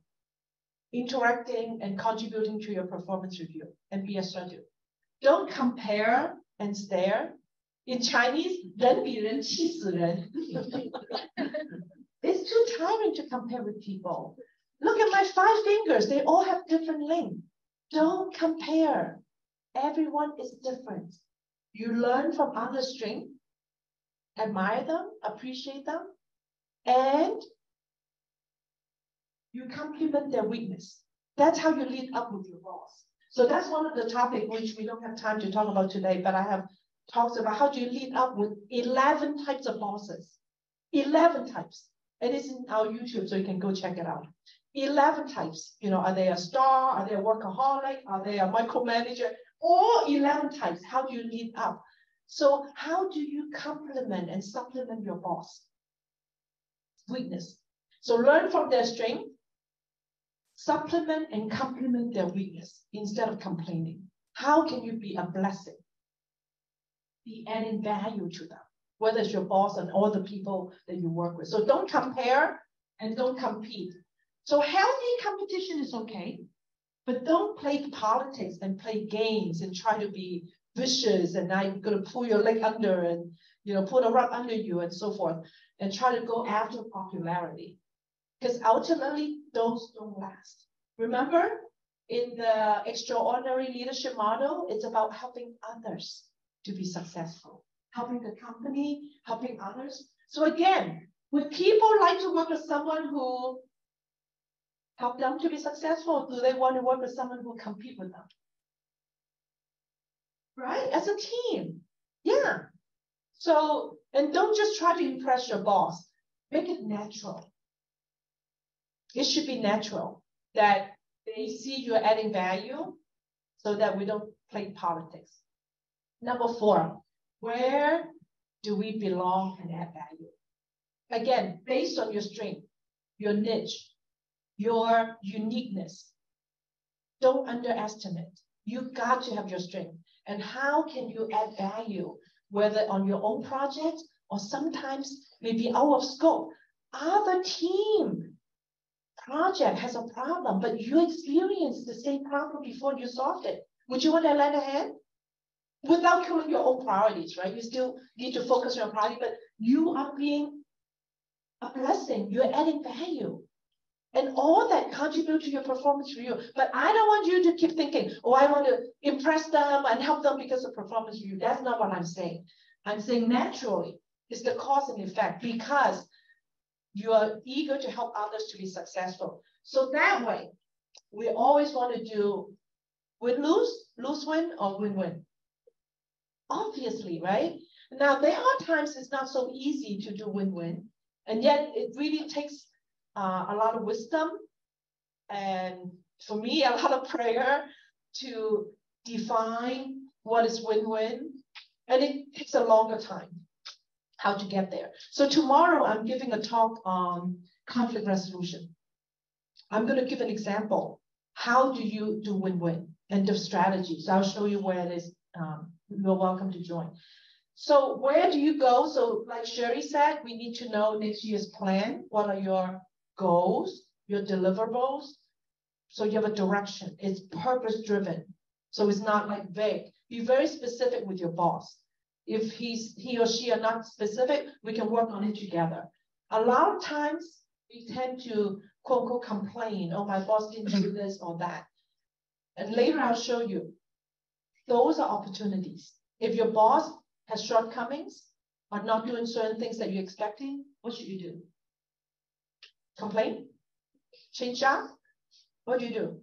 interacting and contributing to your performance review, and be assertive. Don't compare and stare. In Chinese, 人比人气死人. It's too tiring to compare with people. Look at my 5 fingers. They all have different length. Don't compare. Everyone is different. You learn from others' strengths, admire them, appreciate them, and you complement their weakness. That's how you lead up with your boss. So that's one of the topics which we don't have time to talk about today, but I have talked about how do you lead up with 11 types of bosses. 11 types. And it's in our YouTube, so you can go check it out. 11 types. You know, are they a star? Are they a workaholic? Are they a micromanager? All 11 types. How do you lead up? So how do you complement and supplement your boss? Weakness. So learn from their strength, supplement and complement their weakness instead of complaining. How can you be a blessing? Be adding value to them, whether it's your boss and all the people that you work with. So don't compare and don't compete. So healthy competition is okay, but don't play politics and play games and try to be vicious and I'm going to pull your leg under and, you know, put a rug under you and so forth and try to go after popularity. Because ultimately, those don't last. Remember, in the extraordinary leadership model, it's about helping others to be successful, helping the company, helping others. So again, would people like to work with someone who help them to be successful? Or do they want to work with someone who compete with them? Right? As a team. Yeah. So, and don't just try to impress your boss. Make it natural. It should be natural that they see you're adding value so that we don't play politics. Number 4, where do we belong and add value? Again, based on your strength, your niche, your uniqueness. Don't underestimate. You got to have your strength. And how can you add value, whether on your own project or sometimes maybe out of scope? Other team project has a problem, but you experienced the same problem before you solved it. Would you want to lend a hand? Without killing your own priorities, right? You still need to focus on your priority, but you are being a blessing. You're adding value. And all that contribute to your performance review. But I don't want you to keep thinking, oh, I want to impress them and help them because of performance review. That's not what I'm saying. I'm saying naturally, it's the cause and effect because you are eager to help others to be successful. So that way, we always want to do win-lose, lose-win, or win-win. Obviously, right? Now, there are times it's not so easy to do win-win, and yet it really takes a lot of wisdom and, for me, a lot of prayer to define what is win-win, and it takes a longer time how to get there. So tomorrow I'm giving a talk on conflict resolution. I'm going to give an example. How do you do win-win and the strategies? I'll show you where it is. You're welcome to join. So where do you go? So like Sherry said, we need to know next year's plan. What are your goals, your deliverables? So you have a direction. It's purpose-driven. So it's not like vague. Be very specific with your boss. If he or she are not specific, we can work on it together. A lot of times we tend to quote unquote complain, oh, my boss didn't do this or that. And later I'll show you. Those are opportunities. If your boss has shortcomings or not doing certain things that you're expecting, what should you do? Complain? Change job? What do you do?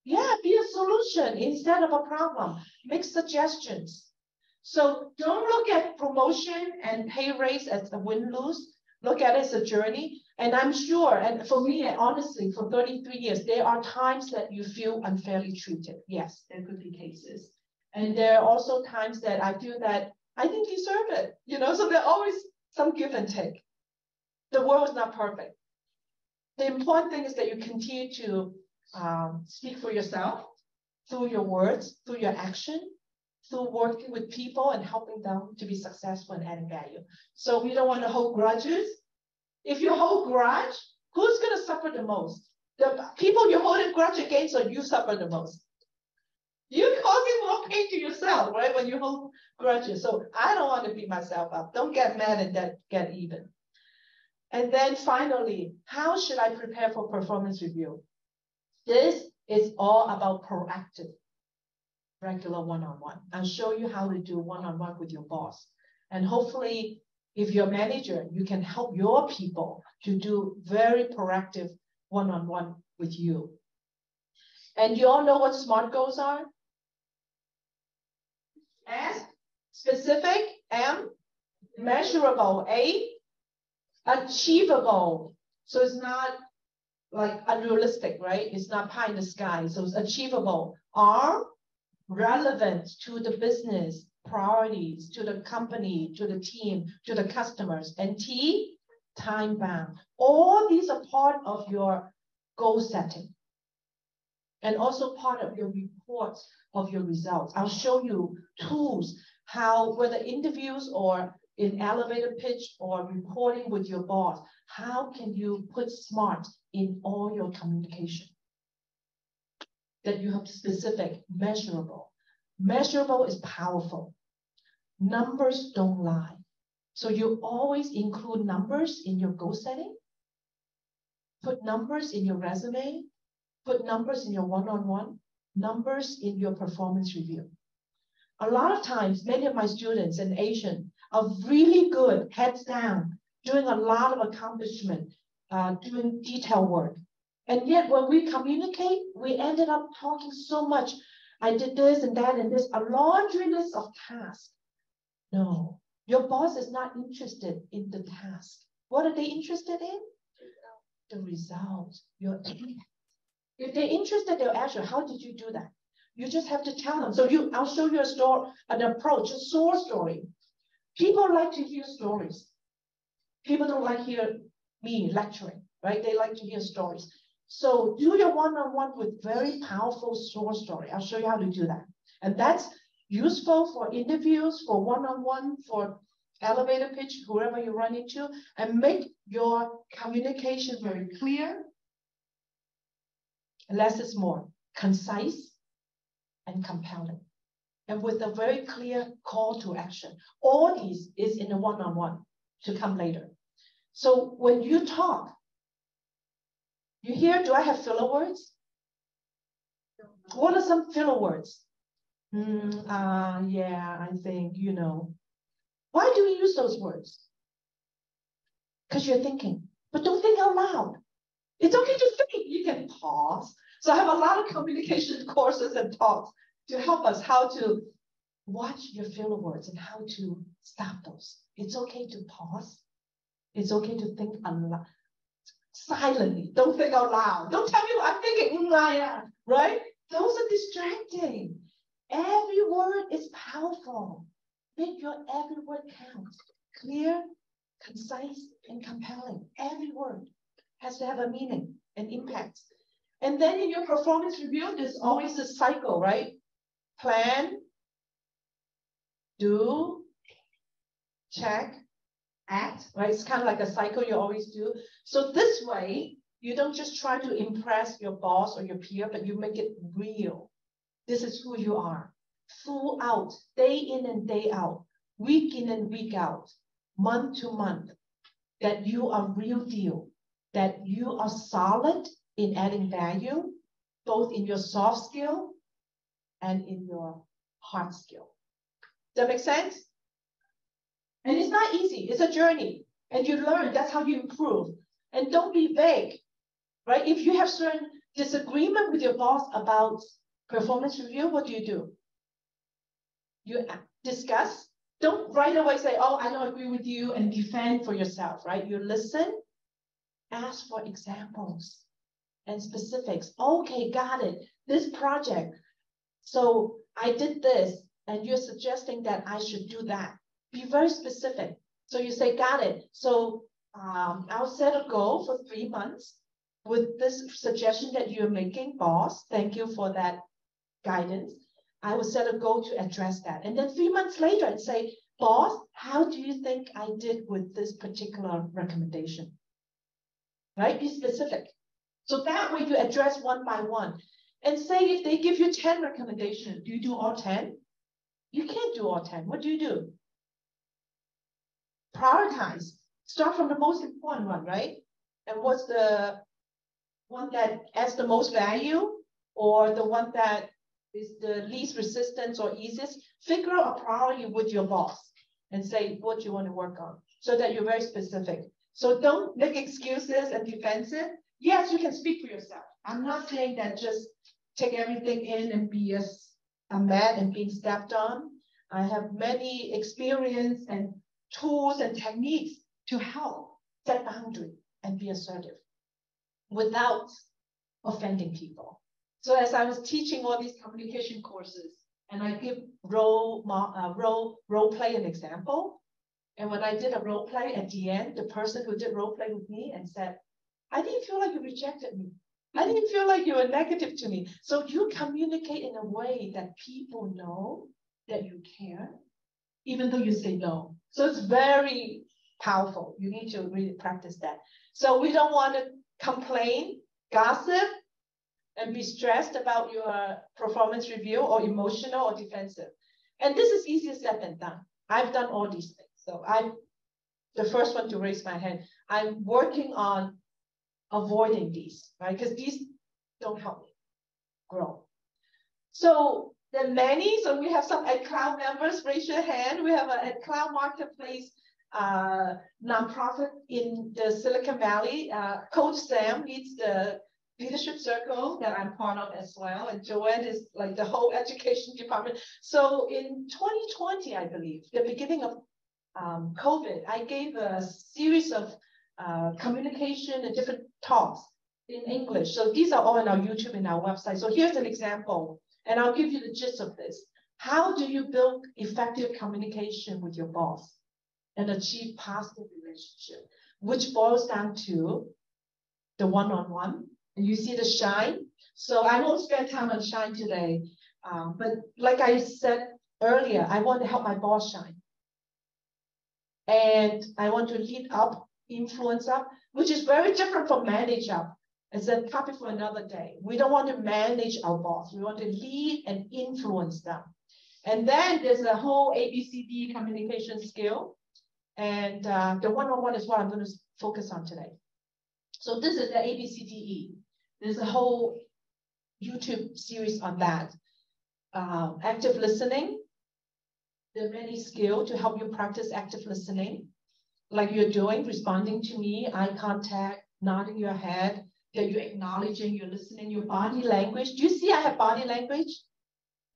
Yeah, be a solution instead of a problem. Make suggestions. So don't look at promotion and pay raise as a win-lose. Look at it as a journey. And I'm sure, and for me, honestly, for 33 years, there are times that you feel unfairly treated. Yes, there could be cases. And there are also times that I feel that I didn't deserve it. You know, so there's always some give and take. The world is not perfect. The important thing is that you continue to speak for yourself through your words, through your action, through working with people and helping them to be successful and adding value. So we don't want to hold grudges. If you hold grudge, who's going to suffer the most? The people you're holding grudge against, or you suffer the most? You're causing more pain to yourself, right? When you hold grudges. So I don't want to beat myself up. Don't get mad and then get even. And then finally, how should I prepare for performance review? This is all about proactive, regular one-on-one. I'll show you how to do one-on-one with your boss. And hopefully, if you're a manager, you can help your people to do very proactive one-on-one with you. And you all know what SMART goals are? S, specific, M, measurable, A, achievable. So it's not like unrealistic, right? It's not pie in the sky. So it's achievable. R, relevant to the business priorities, to the company, to the team, to the customers. And T, time bound. All these are part of your goal setting. And also part of your reports of your results. I'll show you tools, how, whether interviews or in elevator pitch or reporting with your boss, how can you put SMART in all your communication? That you have specific, measurable. Measurable is powerful. Numbers don't lie. So you always include numbers in your goal setting. Put numbers in your resume. Put numbers in your one-on-one. Numbers in your performance review. A lot of times, many of my students and Asian are really good, heads down, doing a lot of accomplishment, doing detail work. And yet when we communicate, we ended up talking so much. I did this and that and this, a laundry list of tasks. No, your boss is not interested in the task. What are they interested in? The result, your impact. If they're interested, they'll ask you, how did you do that? You just have to tell them. So I'll show you a story, an approach, a source story. People like to hear stories. People don't like hear me lecturing, right? They like to hear stories. So do your one-on-one with very powerful source story. I'll show you how to do that. And that's useful for interviews, for one-on-one, for elevator pitch, whoever you run into, and make your communication very clear. Less is more, concise and compelling. And with a very clear call to action. All these is in a one-on-one to come later. So when you talk, you hear, do I have filler words? What are some filler words? Yeah, I think, you know. Why do we use those words? Because you're thinking, but don't think out loud. It's okay to think, you can pause. So I have a lot of communication courses and talks to help us how to watch your filler words and how to stop those. It's okay to pause. It's okay to think aloud. Silently, don't think out loud. Don't tell me what I'm thinking, right? Those are distracting. Every word is powerful. Make your every word count. Clear, concise, and compelling. Every word has to have a meaning and impact. And then in your performance review, there's always a cycle, right? Plan, do, check, act, right? It's kind of like a cycle you always do. So this way, you don't just try to impress your boss or your peer, but you make it real. This is who you are. Full out, day in and day out, week in and week out, month to month, that you are real deal, that you are solid in adding value, both in your soft skill and in your hard skill. Does that make sense? And it's not easy. It's a journey. And you learn. That's how you improve. And don't be vague, right? If you have certain disagreement with your boss about performance review, what do? You discuss. Don't right away say, oh, I don't agree with you, and defend for yourself, right? You listen, ask for examples and specifics. Okay, got it. This project. So I did this, and you're suggesting that I should do that. Be very specific. So you say, got it. So I'll set a goal for 3 months with this suggestion that you're making, boss. Thank you for that guidance. I will set a goal to address that. And then 3 months later and say, boss, how do you think I did with this particular recommendation? Right? Be specific. So that way you address one by one. And say if they give you 10 recommendations, do you do all 10? You can't do all 10. What do? Prioritize. Start from the most important one, right? And what's the one that adds the most value, or the one that is the least resistance or easiest? Figure out a priority with your boss and say what you want to work on, so that you're very specific. So don't make excuses and defensive. Yes, you can speak for yourself. I'm not saying that just take everything in and be a man and being stepped on. I have many experience and tools and techniques to help set boundary and be assertive without offending people. So as I was teaching all these communication courses, and I give role play an example. And when I did a role play at the end, the person who did role play with me and said, I didn't feel like you rejected me. I didn't feel like you were negative to me. So you communicate in a way that people know that you care, even though you say no. So it's very powerful. You need to really practice that. So we don't want to complain, gossip, and be stressed about your performance review or emotional or defensive. And this is easier said than done. I've done all these things. So I'm the first one to raise my hand. I'm working on avoiding these, right? Because these don't help me grow. So the many, so we have some @Cloud members, raise your hand. We have a @Cloud Marketplace nonprofit in the Silicon Valley. Coach Sam leads the leadership circle that I'm part of as well. And Joanne is like the whole education department. So in 2020, I believe, the beginning of COVID, I gave a series of communication and different talks in English. So these are all on our YouTube and our website. So here's an example, and I'll give you the gist of this. How do you build effective communication with your boss and achieve positive relationship, which boils down to the one-on-one. And you see the shine. So I won't spend time on shine today, but like I said earlier, I want to help my boss shine. And I want to lead up, influence up, which is very different from manage up. It's a topic for another day. We don't want to manage our boss. We want to lead and influence them. And then there's a whole ABCD communication skill. And the one-on-one is what I'm going to focus on today. So this is the ABCDE. There's a whole YouTube series on that. Active listening. There are many skills to help you practice active listening, like you're doing, responding to me, eye contact, nodding your head, that you're acknowledging, you're listening, your body language. Do you see I have body language?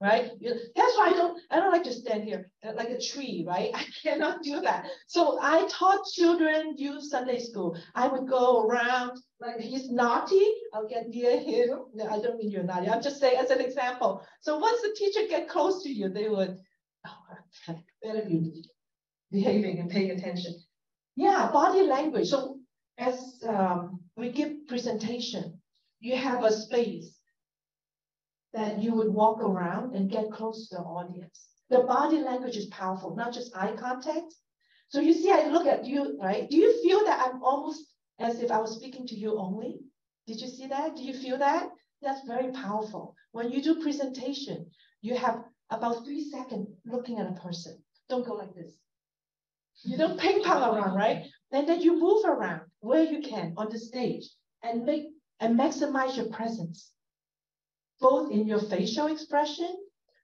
Right? That's why I don't like to stand here like a tree, right? I cannot do that. So I taught children use Sunday school. I would go around, like he's naughty, I'll get near him. No, I don't mean you're naughty. I'm just saying as an example. So once the teacher get close to you, they would, oh, better be behaving and paying attention. Yeah, body language. So as we give presentation, you have a space that you would walk around and get close to the audience. The body language is powerful, not just eye contact. So you see, I look at you, right? Do you feel that I'm almost as if I was speaking to you only? Did you see that? Do you feel that? That's very powerful. When you do presentation, you have about 3 seconds looking at a person. Don't go like this. You don't ping pong around, right? And then you move around where you can on the stage and maximize your presence, both in your facial expression,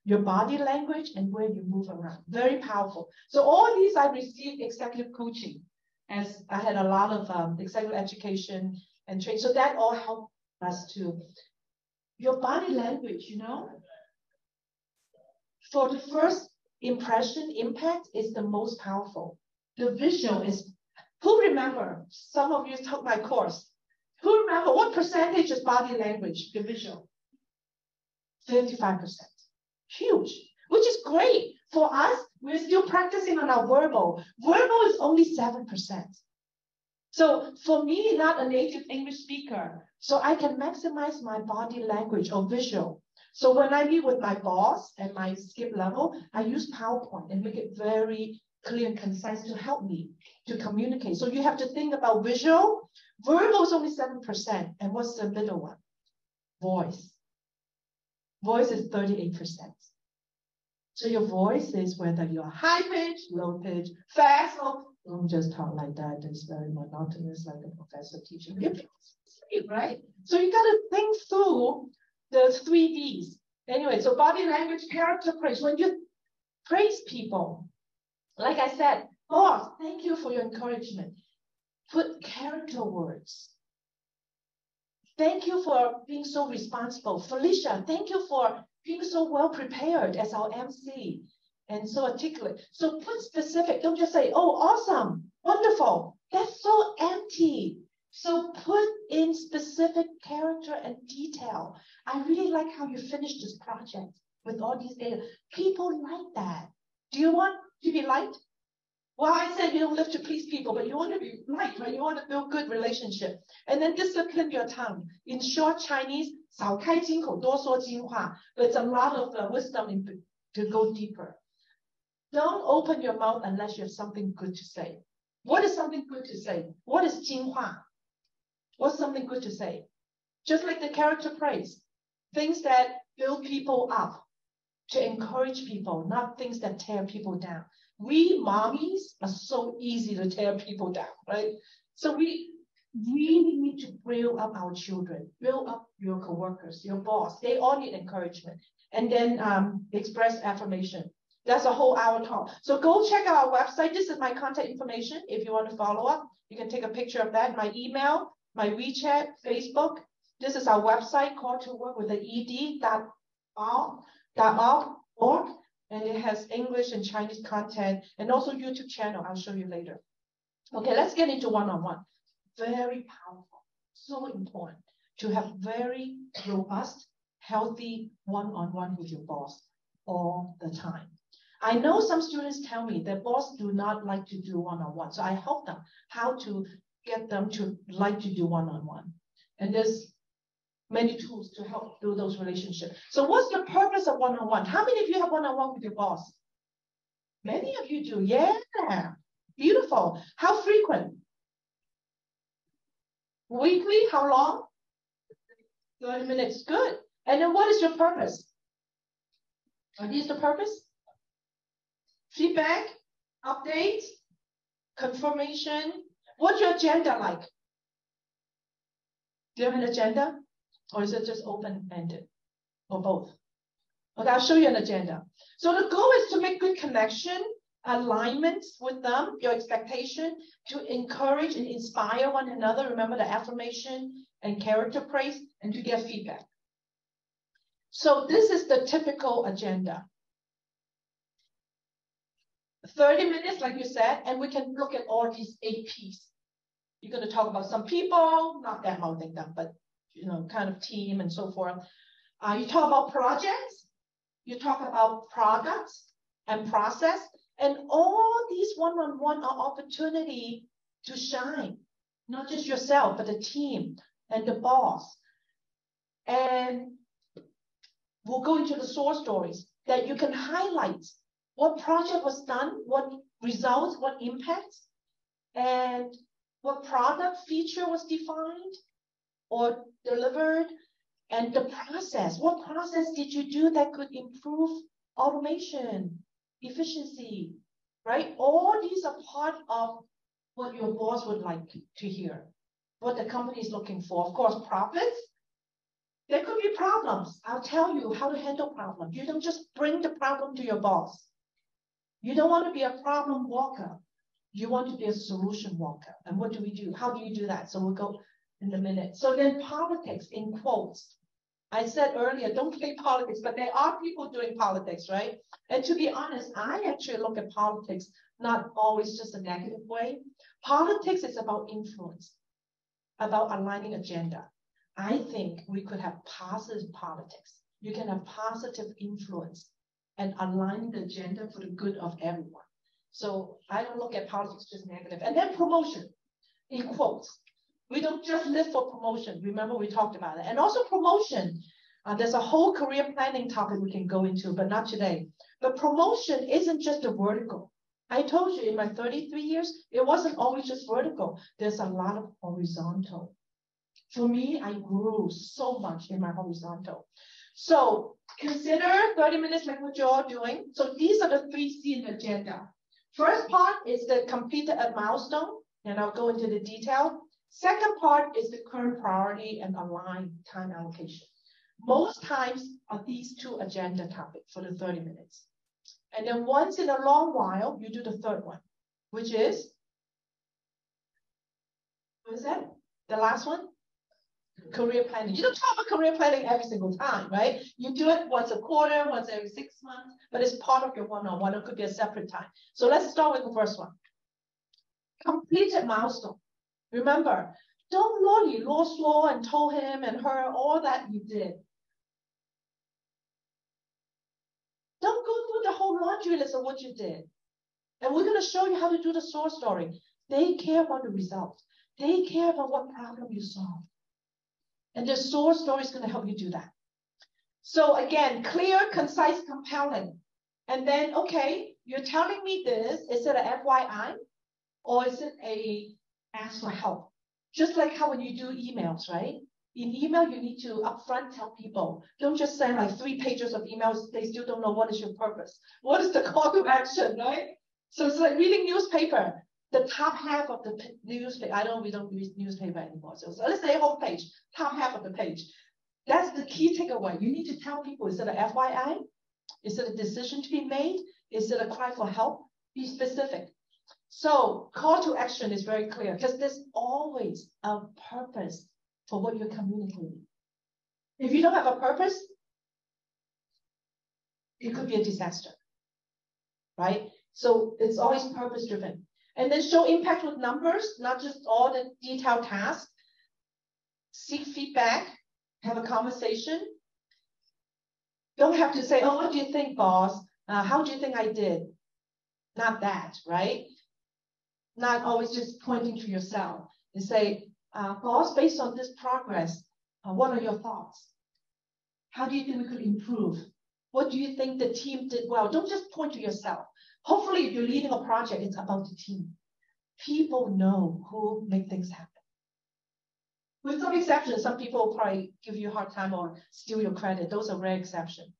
your body language, and where you move around. Very powerful. So all these I received executive coaching, as I had a lot of executive education and training. So that all helped us to. Your body language, you know, for the first impression, impact is the most powerful. The visual is, who remember, some of you took my course, who remember what percentage is body language, the visual? 55%. Huge, which is great. For us, we're still practicing on our verbal. Verbal is only 7%. So for me, not a native English speaker, so I can maximize my body language or visual. So when I meet with my boss and my skip level, I use PowerPoint and make it very clear and concise to help me to communicate. So you have to think about visual. Verbal is only 7%. And what's the middle one? Voice. Voice is 38%. So your voice is whether you're high pitch, low pitch, fast, or don't just talk like that. It's very monotonous, like a professor teaching. Right? So you got to think through the 3 Ds. Anyway, so body language, character praise. When you praise people, like I said, boss, thank you for your encouragement. Put character words. Thank you for being so responsible. Felicia, thank you for being so well prepared as our MC and so articulate. So put specific, don't just say, oh, awesome, wonderful. That's so empty. So put in specific character and detail. I really like how you finished this project with all these data. People like that. Do you want to be liked? Well, I said you don't live to please people, but you want to be liked, right? You want to build good relationship. And then discipline your tongue. In short Chinese, 少开金口，多说金话. But it's a lot of wisdom to go deeper. Don't open your mouth unless you have something good to say. What is something good to say? What is 金话? What's something good to say? Just like the character praise. Things that build people up, to encourage people, not things that tear people down. We mommies are so easy to tear people down, right? So we really need to build up our children, build up your coworkers, your boss. They all need encouragement. And then express affirmation. That's a whole hour talk. So go check out our website. This is my contact information. If you want to follow up, you can take a picture of that. My email, my WeChat, Facebook. This is our website, call to work with the ed.org. And it has English and Chinese content and also YouTube channel. I'll show you later. Okay, let's get into one-on-one. Very powerful, so important to have very robust, healthy one-on-one with your boss all the time. I know some students tell me their boss do not like to do one-on-one. So I help them how to get them to like to do one-on-one. And there's many tools to help build those relationships. So what's the purpose of one-on-one? How many of you have one-on-one with your boss? Many of you do. Yeah, beautiful. How frequent? Weekly? How long? 30 minutes. Good. And then what is your purpose? Are these the purpose? Feedback, update, confirmation. What's your agenda like? Do you have an agenda? Or is it just open-ended? Or both? Okay, I'll show you an agenda. So the goal is to make good connection, alignments with them, your expectation, to encourage and inspire one another. Remember the affirmation and character praise, and to get feedback. So this is the typical agenda. 30 minutes, like you said, and we can look at all these 8 P's. You're going to talk about some people, not that holding them, but kind of team and so forth. You talk about projects, you talk about products and process, and all these one-on-one are opportunity to shine, not just yourself, but the team and the boss. And we'll go into the source stories that you can highlight what project was done, what results, what impacts, and what product feature was defined or delivered, and the process. What process did you do that could improve automation, efficiency, right? All these are part of what your boss would like to hear, what the company is looking for. Of course, profits. There could be problems. I'll tell you how to handle problems. You don't just bring the problem to your boss. You don't want to be a problem walker. You want to be a solution walker. And what do we do? How do you do that? So we'll go in a minute. So then politics in quotes. I said earlier, don't play politics, but there are people doing politics, right? And to be honest, I actually look at politics not always just a negative way. Politics is about influence, about aligning agenda. I think we could have positive politics. You can have positive influence and align the agenda for the good of everyone. So I don't look at politics just negative. And then promotion, in quotes. We don't just live for promotion. Remember, we talked about it. And also promotion. There's a whole career planning topic we can go into, but not today. But promotion isn't just a vertical. I told you in my 33 years, it wasn't always just vertical. There's a lot of horizontal. For me, I grew so much in my horizontal. So consider 30 minutes like what you're all doing. So these are the 3 C in the agenda. First part is the completed a milestone, and I'll go into the detail. Second part is the current priority and align time allocation. Most times are these 2 agenda topics for the 30 minutes. And then once in a long while, you do the third one, which is, what is that? The last one? Career planning. You don't talk about career planning every single time, right? You do it once a quarter, once every 6 months, but it's part of your one-on-one. It could be a separate time. So let's start with the first one. Completed milestone. Remember, don't law and told him and her all that you did. Don't go through the whole laundry list of what you did. And we're going to show you how to do the source story. They care about the results. They care about what problem you solved. And the source story is going to help you do that. So again, clear, concise, compelling. And then, okay, you're telling me this. Is it a FYI? Or is it a ask for help? Just like how when you do emails, right? In email, you need to upfront tell people. Don't just send like 3 pages of emails. They still don't know what is your purpose. What is the call to action, right? So it's like reading newspaper. The top half of the newspaper, we don't use newspaper anymore. So let's say homepage, top half of the page. That's the key takeaway. You need to tell people, is it a FYI? Is it a decision to be made? Is it a cry for help? Be specific. So call to action is very clear because there's always a purpose for what you're communicating. If you don't have a purpose, it could be a disaster, right? So it's always purpose driven. And then show impact with numbers, not just all the detailed tasks. Seek feedback, have a conversation. Don't have to say, oh, what do you think, boss? How do you think I did? Not that, right? Not always just pointing to yourself and say, boss, based on this progress, what are your thoughts? How do you think we could improve? What do you think the team did well? Don't just point to yourself. Hopefully, if you're leading a project, it's about the team. People know who make things happen. With some exceptions, some people will probably give you a hard time or steal your credit. Those are rare exceptions.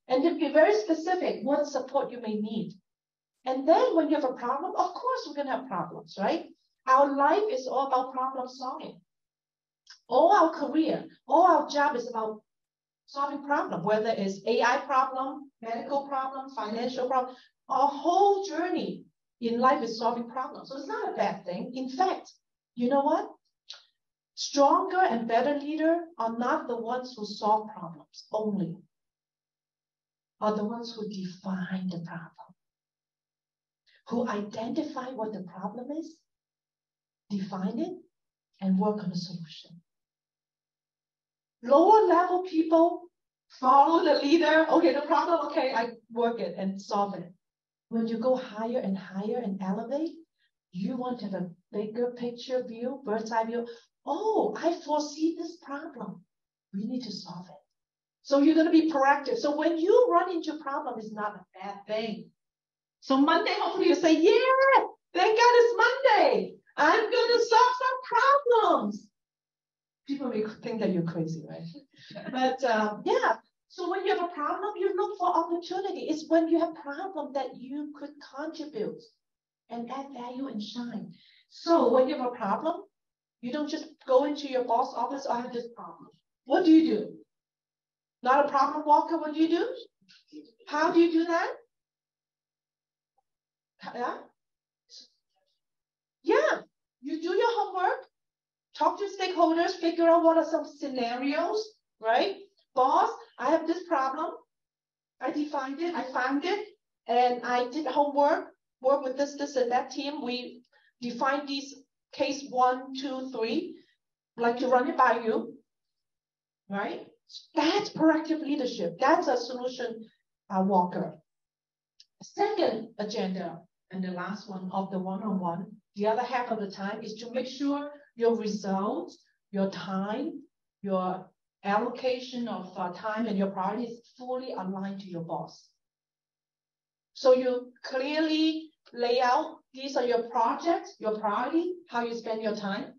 And then be very specific what support you may need. And then when you have a problem, of course, we're going to have problems, right? Our life is all about problem solving. All our career, all our job is about solving problems, whether it's AI problem, medical problem, financial problem. Our whole journey in life is solving problems. So it's not a bad thing. In fact, you know what? Stronger and better leaders are not the ones who solve problems only, are the ones who define the problem, who identify what the problem is, define it, and work on a solution. Lower level people follow the leader. Okay, the problem, okay, I work it and solve it. When you go higher and higher and elevate, you want to have a bigger picture view, bird's eye view. Oh, I foresee this problem. We need to solve it. So you're going to be proactive. So when you run into a problem, it's not a bad thing. So Monday, hopefully you say, yeah, thank God it's Monday. I'm going to solve some problems. People may think that you're crazy, right? But yeah, so when you have a problem, you look for opportunity. It's when you have a problem that you could contribute and add value and shine. So when you have a problem, you don't just go into your boss office, I have this problem. What do? Not a problem walker, what do? How do you do that? Yeah, you do your homework, talk to stakeholders, figure out what are some scenarios, right? Boss, I have this problem. I defined it, I found it, and I did homework, work with this, and that team. We defined these case 1, 2, 3, like to run it by you, right? That's proactive leadership. That's a solution walker. Second agenda, and the last one of the one-on-one, the other half of the time is to make sure your results, your time, your allocation of time and your priorities fully aligned to your boss. So you clearly lay out, these are your projects, your priority, how you spend your time.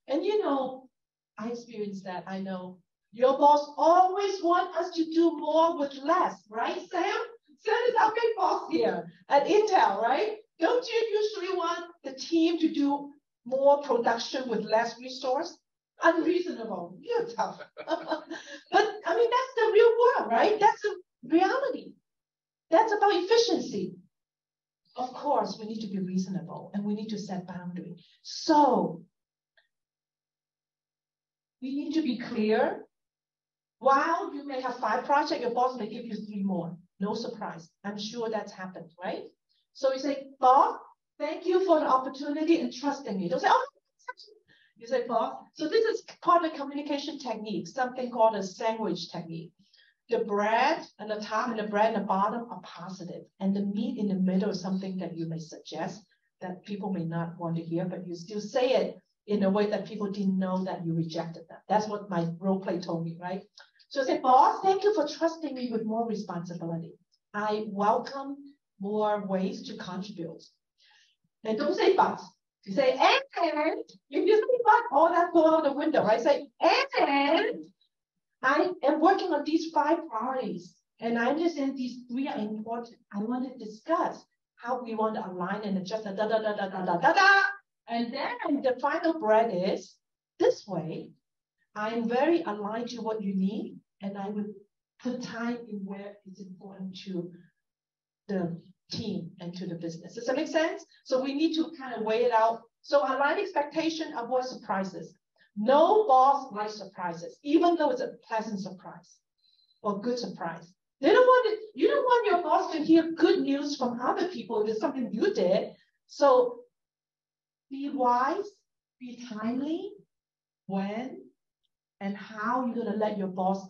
And you know, I experienced that, I know. Your boss always wants us to do more with less, right, Sam? Sam is our big boss here at Intel, right? Don't you usually want the team to do more production with less resource? Unreasonable, you're tough. But I mean, that's the real world, right? That's the reality. That's about efficiency. Of course, we need to be reasonable and we need to set boundaries. So we need to be clear. While you may have 5 projects, your boss may give you 3 more. No surprise. I'm sure that's happened, right? So you say, boss, thank you for the opportunity and trusting me. Don't say, oh, you say, boss. So this is called a communication technique, something called a sandwich technique. The bread and the top and the bread and the bottom are positive, and the meat in the middle is something that you may suggest that people may not want to hear, but you still say it in a way that people didn't know that you rejected them. That's what my role play told me, right? So I say, boss, thank you for trusting me with more responsibility. I welcome more ways to contribute. And don't say but. You say, and if you say but, all that go out the window, right? Say, and I am working on these 5 priorities, and I understand these 3 are important. I want to discuss how we want to align and adjust, da, da, da, da, da, da, da, da. And then the final bread is this way. I'm very aligned to what you need, and I would put time in where it's important to the team and to the business. Does that make sense? So we need to kind of weigh it out. So align expectation, avoid surprises. No boss likes surprises, even though it's a pleasant surprise or good surprise. You don't want your boss to hear good news from other people if it's something you did. So be wise, be timely when and how you're going to let your boss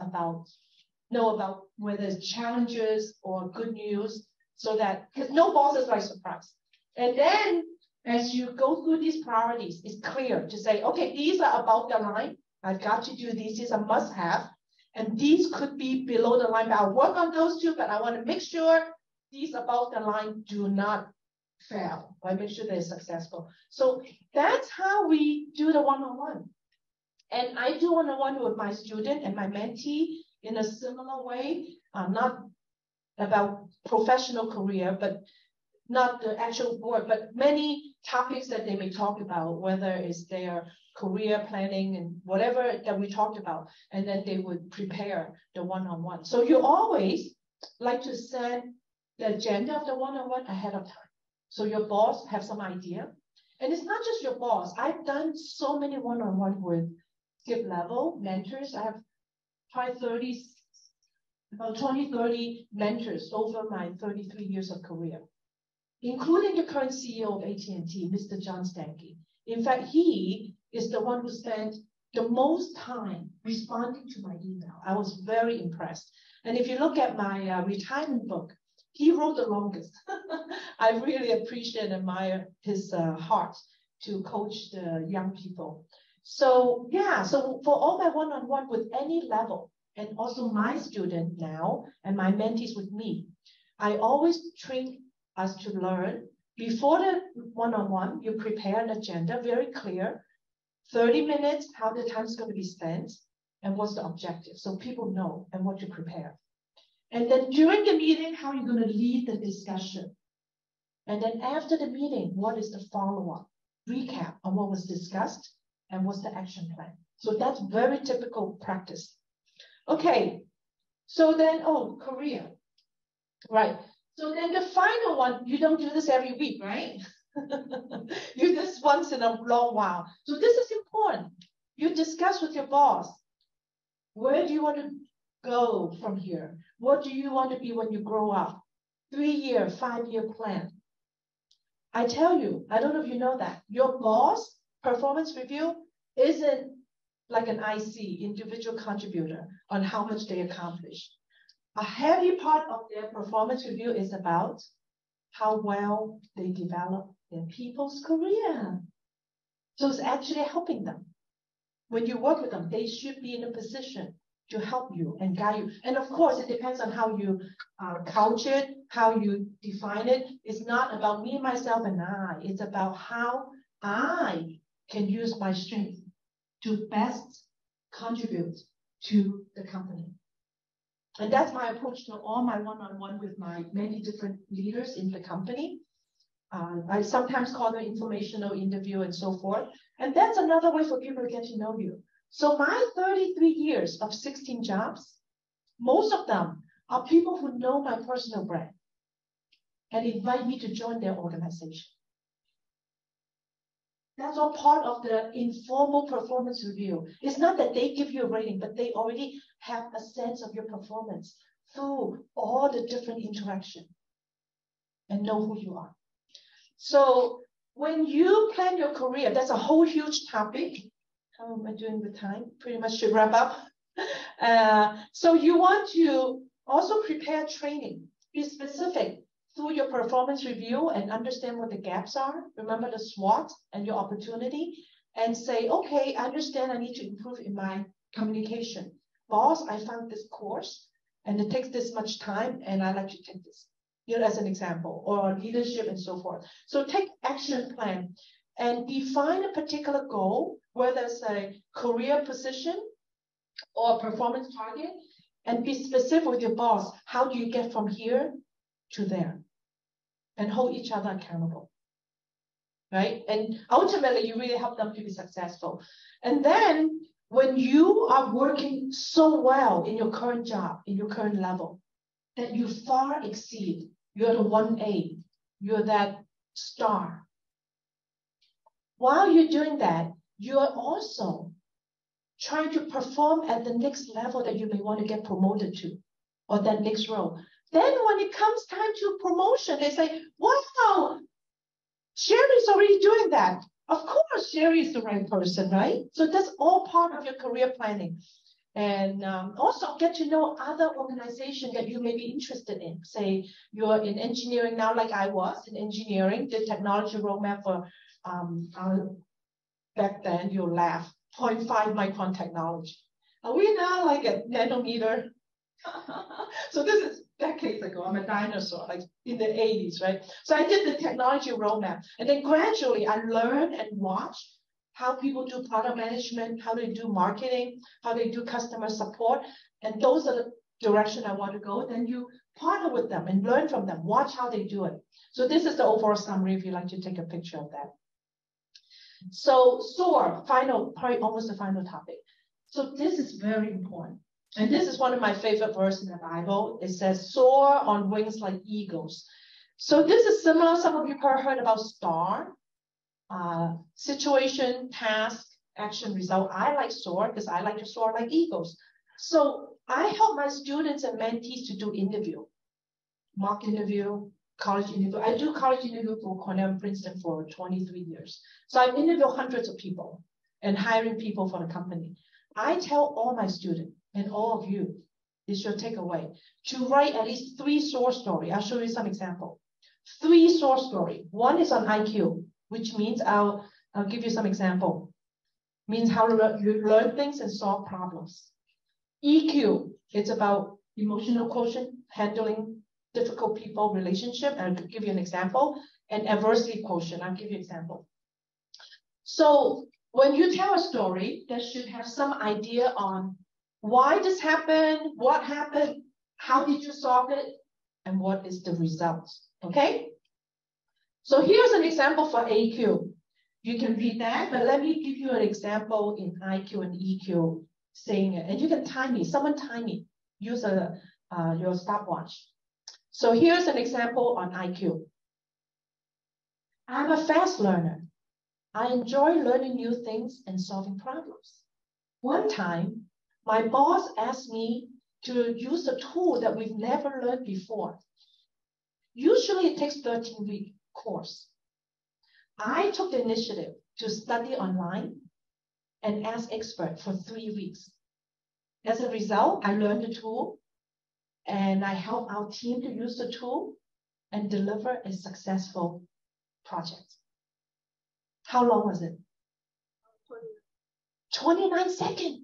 know about whether it's challenges or good news, so that, because no boss is like surprise. And then as you go through these priorities, it's clear to say, okay, these are above the line. I've got to do these. These are must have. And these could be below the line, but I'll work on those 2, but I want to make sure these above the line do not fail. I make sure they're successful. So that's how we do the one-on-one. And I do one-on-one with my student and my mentee in a similar way, not about professional career, but not the actual work, but many topics that they may talk about, whether it's their career planning and whatever that we talked about, and then they would prepare the one-on-one. So you always like to set the agenda of the one-on-one ahead of time. So your boss have some idea. And it's not just your boss. I've done so many one-on-one with skip level mentors. I have probably about 20, 30 mentors over my 33 years of career, including the current CEO of AT&T, Mr. John Stankey. In fact, he is the one who spent the most time responding to my email. I was very impressed. And if you look at my retirement book, he wrote the longest. I really appreciate and admire his heart to coach the young people. So yeah, so for all my one-on-one with any level, and also my student now and my mentees with me, I always train us to learn. Before the one-on-one, you prepare an agenda, very clear, 30 minutes, how the time is going to be spent, and what's the objective, so people know and what to prepare. And then during the meeting, how you're going to lead the discussion. And then after the meeting, what is the follow-up? Recap on what was discussed and what's the action plan. So that's very typical practice. Okay, so then, career. Right. So then the final one, you don't do this every week, right? You do this once in a long while. So this is important. You discuss with your boss. Where do you want to go from here? What do you want to be when you grow up? 3-year, 5-year plan. I tell you, I don't know if you know that, your boss performance review isn't like an IC, individual contributor, on how much they accomplished. A heavy part of their performance review is about how well they develop their people's career. So it's actually helping them. When you work with them, they should be in a position to help you and guide you. And of course, it depends on how you couch it, how you define it. It's not about me, myself, and I. It's about how I can use my strength to best contribute to the company. And that's my approach to all my one-on-one with my many different leaders in the company. I sometimes call them informational interview and so forth. And that's another way for people to get to know you. So my 33 years of 16 jobs, most of them are people who know my personal brand and invite me to join their organization. That's all part of the informal performance review. It's not that they give you a rating, but they already have a sense of your performance through all the different interaction and know who you are. So when you plan your career, that's a whole huge topic. How am I doing with time? Pretty much should wrap up. So you want to also prepare training. Be specific through your performance review and understand what the gaps are. Remember the SWOT and your opportunity, and say, okay, I understand I need to improve in my communication. Boss, I found this course and it takes this much time and I like to take this, as an example, or leadership and so forth. So take action plan and define a particular goal, whether it's a career position or performance target, and be specific with your boss. How do you get from here to there? And hold each other accountable, right? And ultimately, you really help them to be successful. And then when you are working so well in your current job, in your current level, that you far exceed, you're the 1A, you're that star. While you're doing that, you are also trying to perform at the next level that you may want to get promoted to, or that next role. Then when it comes time to promotion, they say, wow, Sherry's already doing that. Of course, Sherry is the right person, right? So that's all part of your career planning. And also get to know other organizations that you may be interested in. Say you're in engineering now, like I was in engineering, the technology roadmap for back then, you'll laugh, 0.5 micron technology. Are we now like a nanometer? So this is decades ago. I'm a dinosaur, like in the 80s, right? So I did the technology roadmap. And then gradually I learned and watched how people do product management, how they do marketing, how they do customer support. And those are the direction I want to go. Then you partner with them and learn from them. Watch how they do it. So this is the overall summary if you'd like to take a picture of that. So SOAR, probably almost the final topic. So this is very important. And this is one of my favorite verses in the Bible. It says, soar on wings like eagles. So this is similar. Some of you have heard about STAR, situation, task, action, result. I like SOAR because I like to soar like eagles. So I help my students and mentees to do interview, mock interview, college interview. I do college interview for Cornell and Princeton for 23 years. So I've interviewed hundreds of people and hiring people for the company. I tell all my students, and all of you, is your takeaway, to write at least 3 SOAR stories. I'll show you some example. 3 SOAR stories. One is on IQ, which means I'll give you some example. Means how you learn things and solve problems. EQ, it's about emotional quotient, handling difficult people, relationship, and I'll give you an example. And adversity quotient, I'll give you an example. So when you tell a story, that should have some idea on why this happened, what happened, how did you solve it, and what is the result, okay? So here's an example for AQ. You can read that, but let me give you an example in IQ and EQ saying it. And you can time me, someone time me, use your stopwatch. So here's an example on IQ. I'm a fast learner. I enjoy learning new things and solving problems. One time, my boss asked me to use a tool that we've never learned before. Usually it takes 13-week course. I took the initiative to study online and ask experts for 3 weeks. As a result, I learned the tool and I helped our team to use the tool and deliver a successful project. How long was it? 29 seconds.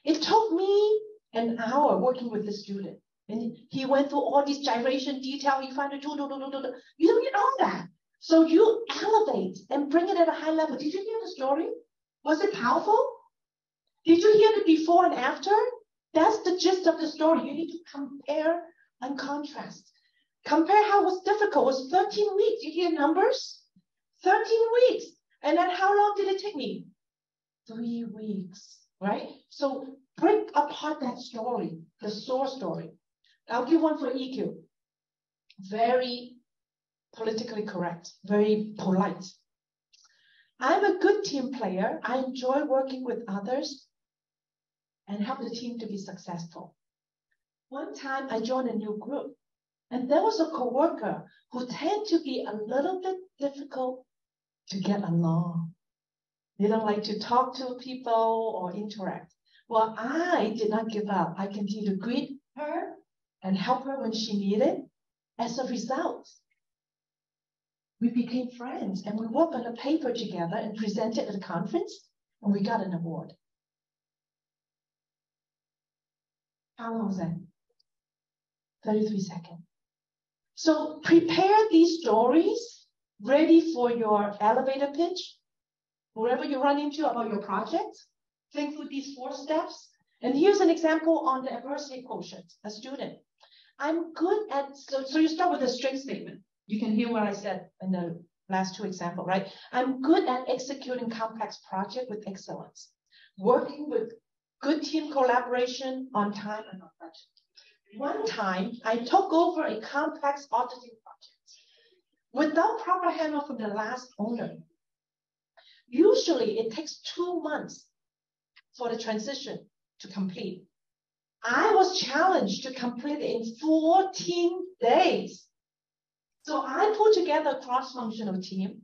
It took me an hour working with the student. And he went through all these gyration detail. He found a tool. You don't need all that. So you elevate and bring it at a high level. Did you hear the story? Was it powerful? Did you hear the before and after? That's the gist of the story. You need to compare and contrast. Compare how it was difficult. It was 13 weeks. You hear numbers? 13 weeks. And then how long did it take me? 3 weeks, right? So break apart that story, the SOAR story. I'll give one for EQ. Very politically correct, very polite. I'm a good team player. I enjoy working with others and help the team to be successful. One time I joined a new group, and there was a coworker who tended to be a little bit difficult to get along. They don't like to talk to people or interact. Well, I did not give up. I continued to greet her and help her when she needed. As a result, we became friends and we worked on a paper together and presented at a conference, and we got an award. How long was that? 33 seconds. So prepare these stories ready for your elevator pitch. Wherever you run into about your project, think through these 4 steps. And here's an example on the adversity quotient, a student. I'm good at, so you start with a strength statement. You can hear what I said in the last 2 examples, right? I'm good at executing complex projects with excellence, working with good team collaboration on time and on budget. One time, I took over a complex auditing project without proper handle from the last owner. Usually, it takes 2 months for the transition to complete. I was challenged to complete it in 14 days. So I put together a cross-functional team,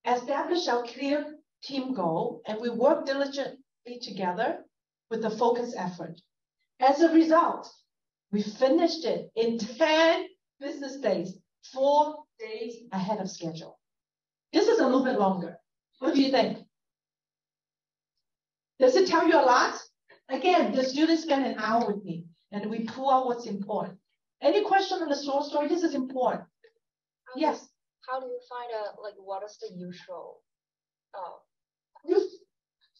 established our clear team goal, and we worked diligently together with a focused effort. As a result, we finished it in 10 business days, 4 days ahead of schedule. This is a little bit longer. What do you think? Does it tell you a lot? Again, the students spend an hour with me, and we pull out what's important. Any question on the source story? This is important. Yes. How do you find what is the usual? This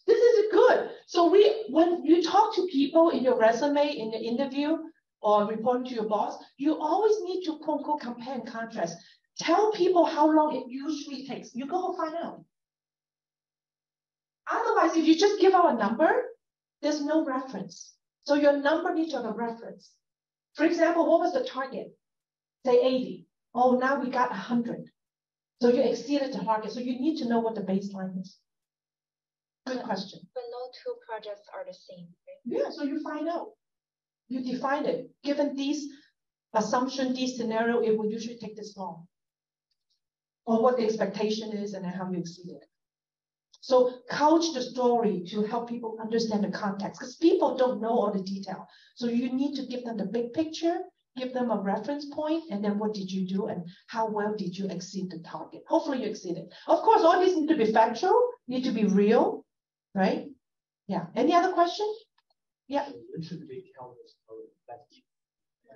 is good. So when you talk to people in your resume, in the interview, or reporting to your boss, you always need to quote unquote compare and contrast. Tell people how long it usually takes. You go and find out. Otherwise, if you just give out a number, there's no reference. So your number needs to have a reference. For example, what was the target? Say 80. Oh, now we got 100. So you exceeded the target. So you need to know what the baseline is. Good question. But no 2 projects are the same, right? Yeah, so you find out. You define it. Given these assumptions, these scenarios, it will usually take this long. Or what the expectation is and then how you exceed it. So couch the story to help people understand the context, because people don't know all the detail. So you need to give them the big picture, give them a reference point, and then what did you do and how well did you exceed the target? Hopefully you exceed it. Of course, all these need to be factual, need to be real, right? Yeah. Any other questions? Yeah.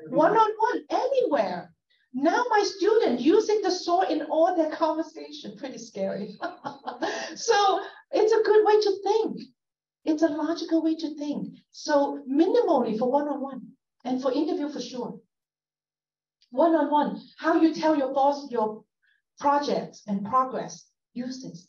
One-on-one, anywhere. Now my student using the SOAR in all their conversation, pretty scary. So it's a good way to think. It's a logical way to think. So minimally for one-on-one and for interview for sure. One-on-one, how you tell your boss your projects and progress, use this.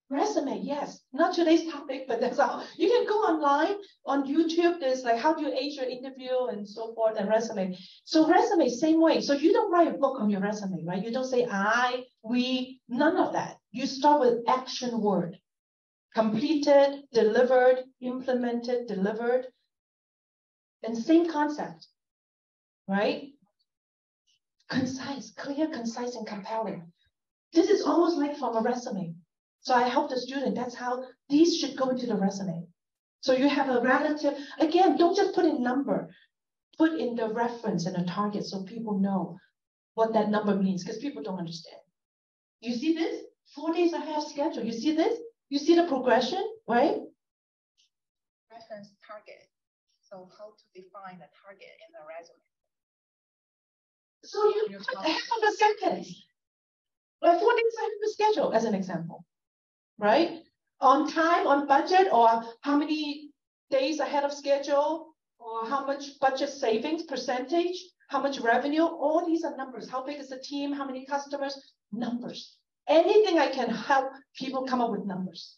Resume, yes. Not today's topic, but that's how. You can go online on YouTube. There's like how do you age your interview and so forth and resume. So resume, same way. So you don't write a book on your resume, right? You don't say I, we, none of that. You start with action word. Completed, delivered, implemented, delivered. And same concept, right? Concise, clear, concise, and compelling. This is almost like from a resume. So I help the student. That's how these should go into the resume. So you have a relative, again, don't just put in number, put in the reference and the target so people know what that number means, because people don't understand. You see this? 4 days ahead of schedule. You see this? You see the progression, right? Reference target. So how to define the target in the resume? So you put half of a sentence. Like 4 days ahead of the schedule, as an example. Right? On time, on budget, or how many days ahead of schedule, or how much budget savings percentage, how much revenue, all these are numbers. How big is the team? How many customers? Numbers. Anything I can help people come up with numbers.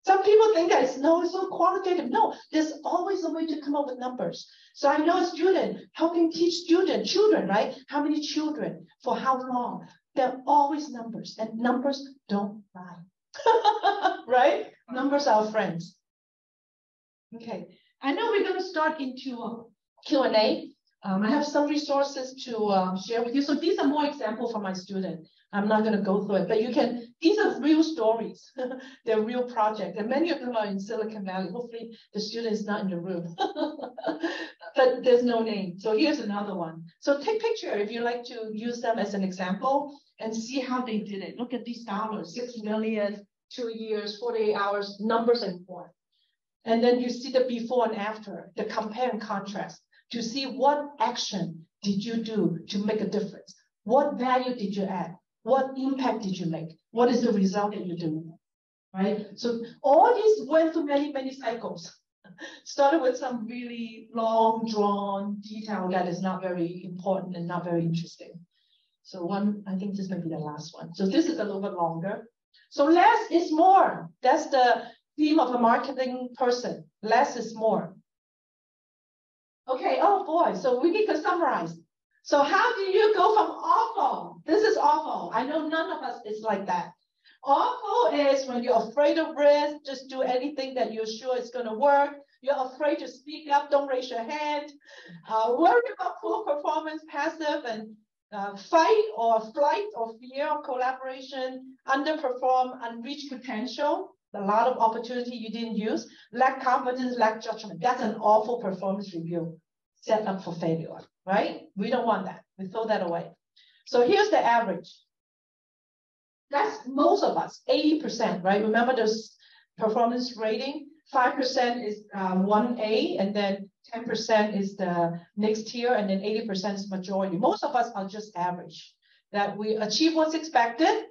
Some people think that it's so qualitative. No, there's always a a way to come up with numbers. So I know a student helping teach children, right? How many children, for how long? They're always numbers, and numbers don't lie, right? Numbers are friends. Okay, I know we're going to start into Q&A. I have some resources to share with you. So these are more examples from my student. I'm not going to go through it, but these are real stories. They're real projects, and many of them are in Silicon Valley. Hopefully the student is not in the room, but there's no name. So here's another one. So take picture if you like to use them as an example and see how they did it. Look at these dollars, 6 million, 2 years, 48 hours, numbers and form. And then you see the before and after, the compare and contrast, to see what action did you do to make a difference? What value did you add? What impact did you make? What is the result that you do? Right? So all these went through many, many cycles. Started with some really long, drawn detail that is not very important and not very interesting. So I think this may be the last one. So this is a little bit longer. So less is more. That's the theme of a marketing person. Less is more. Okay, oh boy, so we need to summarize. So how do you go from awful? This is awful. I know none of us is like that. Awful is when you're afraid of risk, just do anything that you're sure is going to work. You're afraid to speak up, don't raise your hand. Worry about poor performance, passive, and fight or flight or fear of collaboration, underperform, unreached potential, a lot of opportunity you didn't use, lack confidence, lack judgment. That's an awful performance review set up for failure, right? We don't want that. We throw that away. So here's the average. That's most of us, 80%, right? Remember this performance rating, 5% is 1A, and then 10% is the next tier, and then 80% is majority. Most of us are just average, that we achieve what's expected.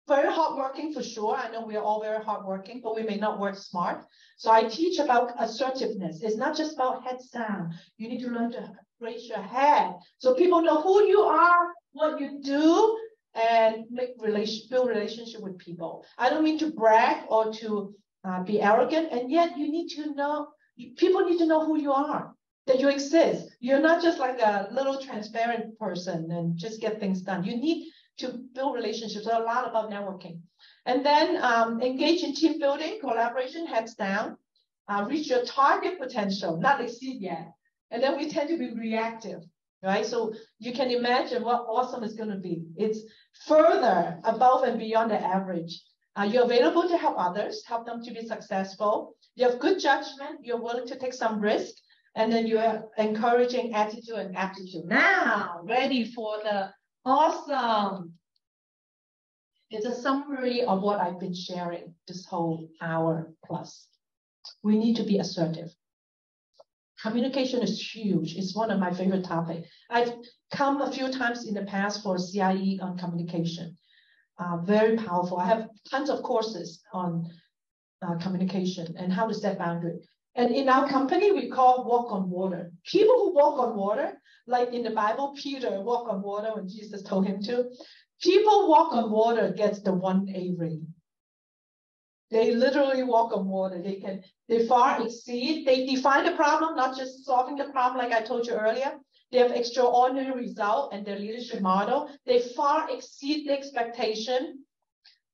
Very hardworking for sure. I know we are all very hardworking, but we may not work smart. So I teach about assertiveness. It's not just about heads down. You need to learn to raise your head so people know who you are, what you do, and build relationship with people. I don't mean to brag or to be arrogant, and yet you need to know, people need to know who you are, that you exist. You're not just like a little transparent person and just get things done. You need to build relationships. So a lot about networking. And then engage in team building, collaboration, heads down, reach your target potential, not exceed yet. And then we tend to be reactive, right? So you can imagine what awesome is going to be. It's further above and beyond the average. You're available to help others, help them to be successful. You have good judgment. You're willing to take some risk. And then you have encouraging attitude and aptitude. Now, ready for the awesome. It's a summary of what I've been sharing this whole hour plus. We need to be assertive. Communication is huge. It's one of my favorite topics. I've come a few times in the past for CIE on communication. Very powerful. I have tons of courses on communication and how to set boundaries. And in our company, we call walk on water. People who walk on water, like in the Bible, Peter walked on water when Jesus told him to. People walk on water gets the 1A rating. They literally walk on water. They far exceed, they define the problem, not just solving the problem like I told you earlier. They have extraordinary result and their leadership model. They far exceed the expectation.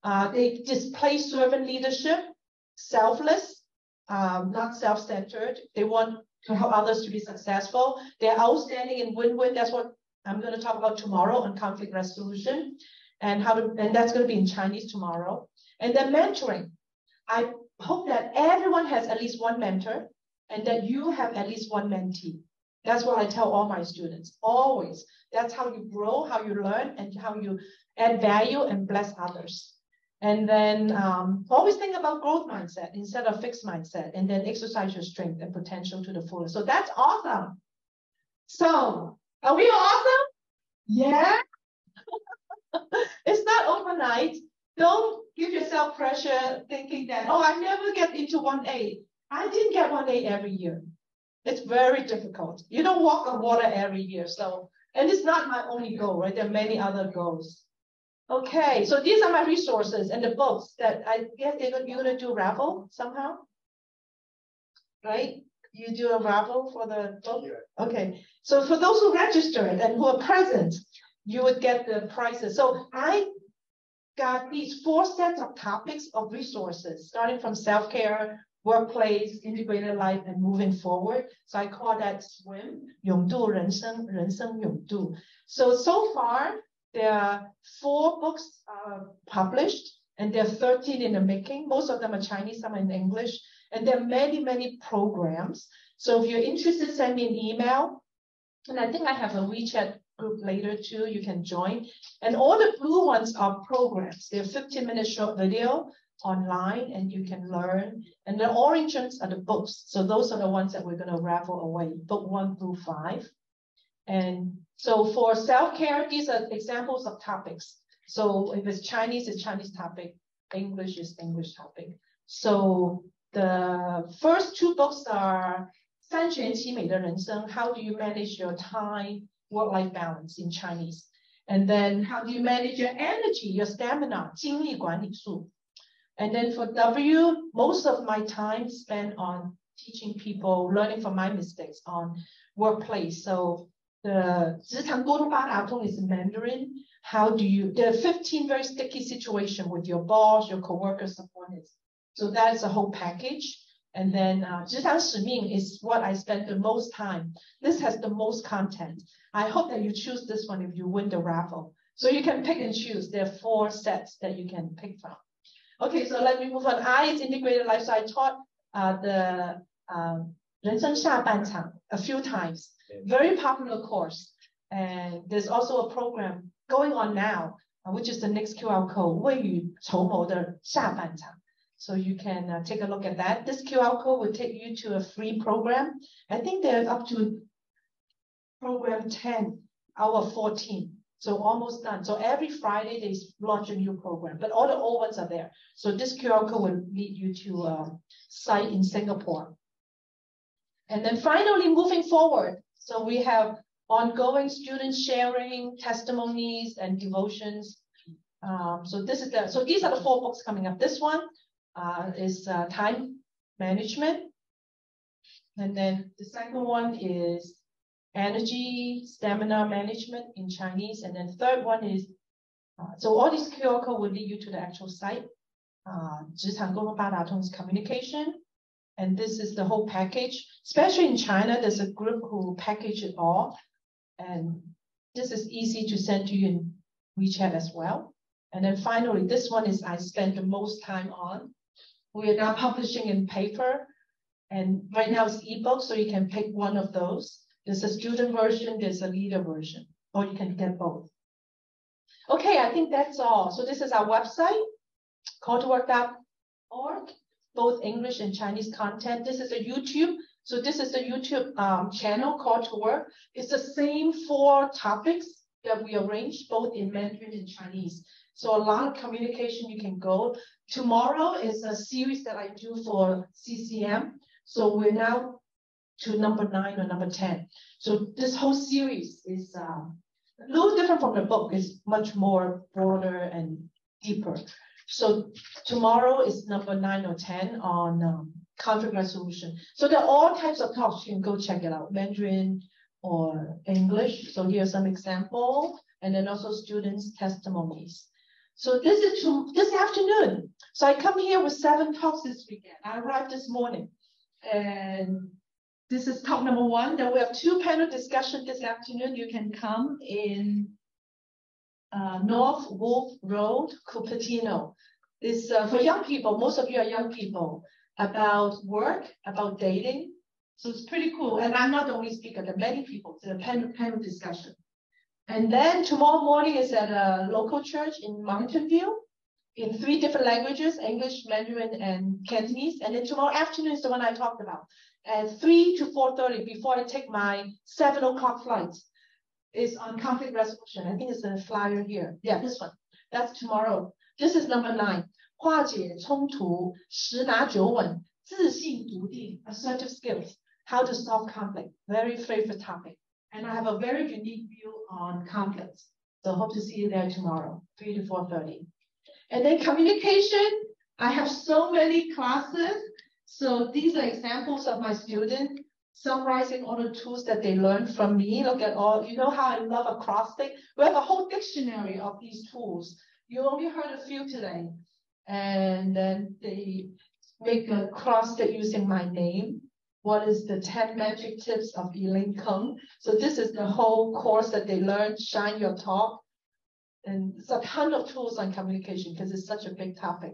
They display servant leadership, selfless, not self-centered. They want to help others to be successful. They're outstanding in win-win. That's what I'm going to talk about tomorrow on conflict resolution and that's going to be in Chinese tomorrow. And then mentoring. I hope that everyone has at least one mentor and that you have at least one mentee. That's what I tell all my students, always. That's how you grow, how you learn, and how you add value and bless others. And then always think about growth mindset instead of fixed mindset, and then exercise your strength and potential to the fullest. So that's awesome. So are we awesome? Yeah. It's not overnight. Don't give yourself pressure thinking that, oh, I never get into 1A. I didn't get 1A every year. It's very difficult. You don't walk on water every year. So, and it's not my only goal, right? There are many other goals. Okay, so these are my resources and the books that I guess you're going to do raffle somehow, right? You do a raffle for the book? Yeah. Okay. So for those who registered and who are present, you would get the prizes. So I got these 4 sets of topics of resources, starting from self-care, workplace, integrated life, and moving forward. So I call that SWIM, 永渡人生, 人生永渡. So far, there are 4 books published, and there are 13 in the making. Most of them are Chinese, some are in English, and there are many, many programs. So if you're interested, send me an email. And I think I have a WeChat group later too, you can join. And all the blue ones are programs. They're 15-minute short video online, and you can learn. And the orange ones are the books. So those are the ones that we're going to raffle away, book 1 through 5. And so for self-care, these are examples of topics. So if it's Chinese, it's Chinese topic. English is English topic. So the first 2 books are 三全其美的人生, how do you manage your time, work-life balance in Chinese. And then how do you manage your energy, your stamina, 精力管理术. And then for W, most of my time spent on teaching people, learning from my mistakes on workplace. So the 职场沟通八达通 is Mandarin. How do you, there are 15 very sticky situations with your boss, your coworkers, subordinates. So that's a whole package. And then 职场使命 is what I spend the most time. This has the most content. I hope that you choose this one if you win the raffle. So you can pick and choose. There are 4 sets that you can pick from. Okay, so let me move on. I is integrated life. So I taught the 人生下半场 a few times. Very popular course. And there's also a program going on now, which is the next QR code, 未雨绸缪的下半场. So you can take a look at that. This QR code will take you to a free program. I think they're up to program 10, hour 14. So almost done. So every Friday they launch a new program, but all the old ones are there. So this QR code will lead you to a site in Singapore. And then finally, moving forward. So we have ongoing student sharing, testimonies, and devotions. So these are the 4 books coming up. This one is time management. And then the second one is energy, stamina management in Chinese. And then the third one is, so all these QR code will lead you to the actual site. 职场沟通八达通 is communication. And this is the whole package. Especially in China, there's a group who package it all. And this is easy to send to you in WeChat as well. And then finally, this one is I spend the most time on. We are now publishing in paper. And right now it's ebook, so you can pick one of those. There's a student version, there's a leader version, or you can get both. Okay, I think that's all. So this is our website, calltowork.org, both English and Chinese content. This is a YouTube. So this is the YouTube channel, Call to Work. It's the same 4 topics that we arranged, both in Mandarin and Chinese. So a lot of communication you can go. Tomorrow is a series that I do for CCM. So we're now to number 9 or number 10. So this whole series is a little different from the book. It's much more broader and deeper. So tomorrow is number 9 or 10 on conflict resolution. So there are all types of talks. You can go check it out, Mandarin or English. So here's some example, and then also students' testimonies. So this is this afternoon. So I come here with 7 talks this weekend. I arrived this morning, and this is talk number 1. Then we have 2 panel discussions this afternoon. You can come in North Wolf Road, Cupertino. It's for young people. Most of you are young people, about work, about dating. So it's pretty cool. And I'm not the only speaker. There are many people. It's a panel discussion. And then tomorrow morning is at a local church in Mountain View in 3 different languages, English, Mandarin, and Cantonese. And then tomorrow afternoon is the one I talked about. At 3 to 4:30, before I take my 7 o'clock flight, is on conflict resolution. I think it's a flyer here. Yeah, this one. That's tomorrow. This is number 9. 化解冲突，十拿九稳，自信笃定 assertive skills, how to solve conflict. Very favorite topic. And I have a very unique view on conflicts. So hope to see you there tomorrow, 3 to 4:30. And then communication. I have so many classes. So these are examples of my students summarizing all the tools that they learned from me. Look at all, you know how I love acrostic? We have a whole dictionary of these tools. You only heard a few today. And then they make a acrostic using my name. What is the 10 magic tips of Elaine Kung? So this is the whole course that they learned, Shine Your Talk. And it's a ton of tools on communication because it's such a big topic.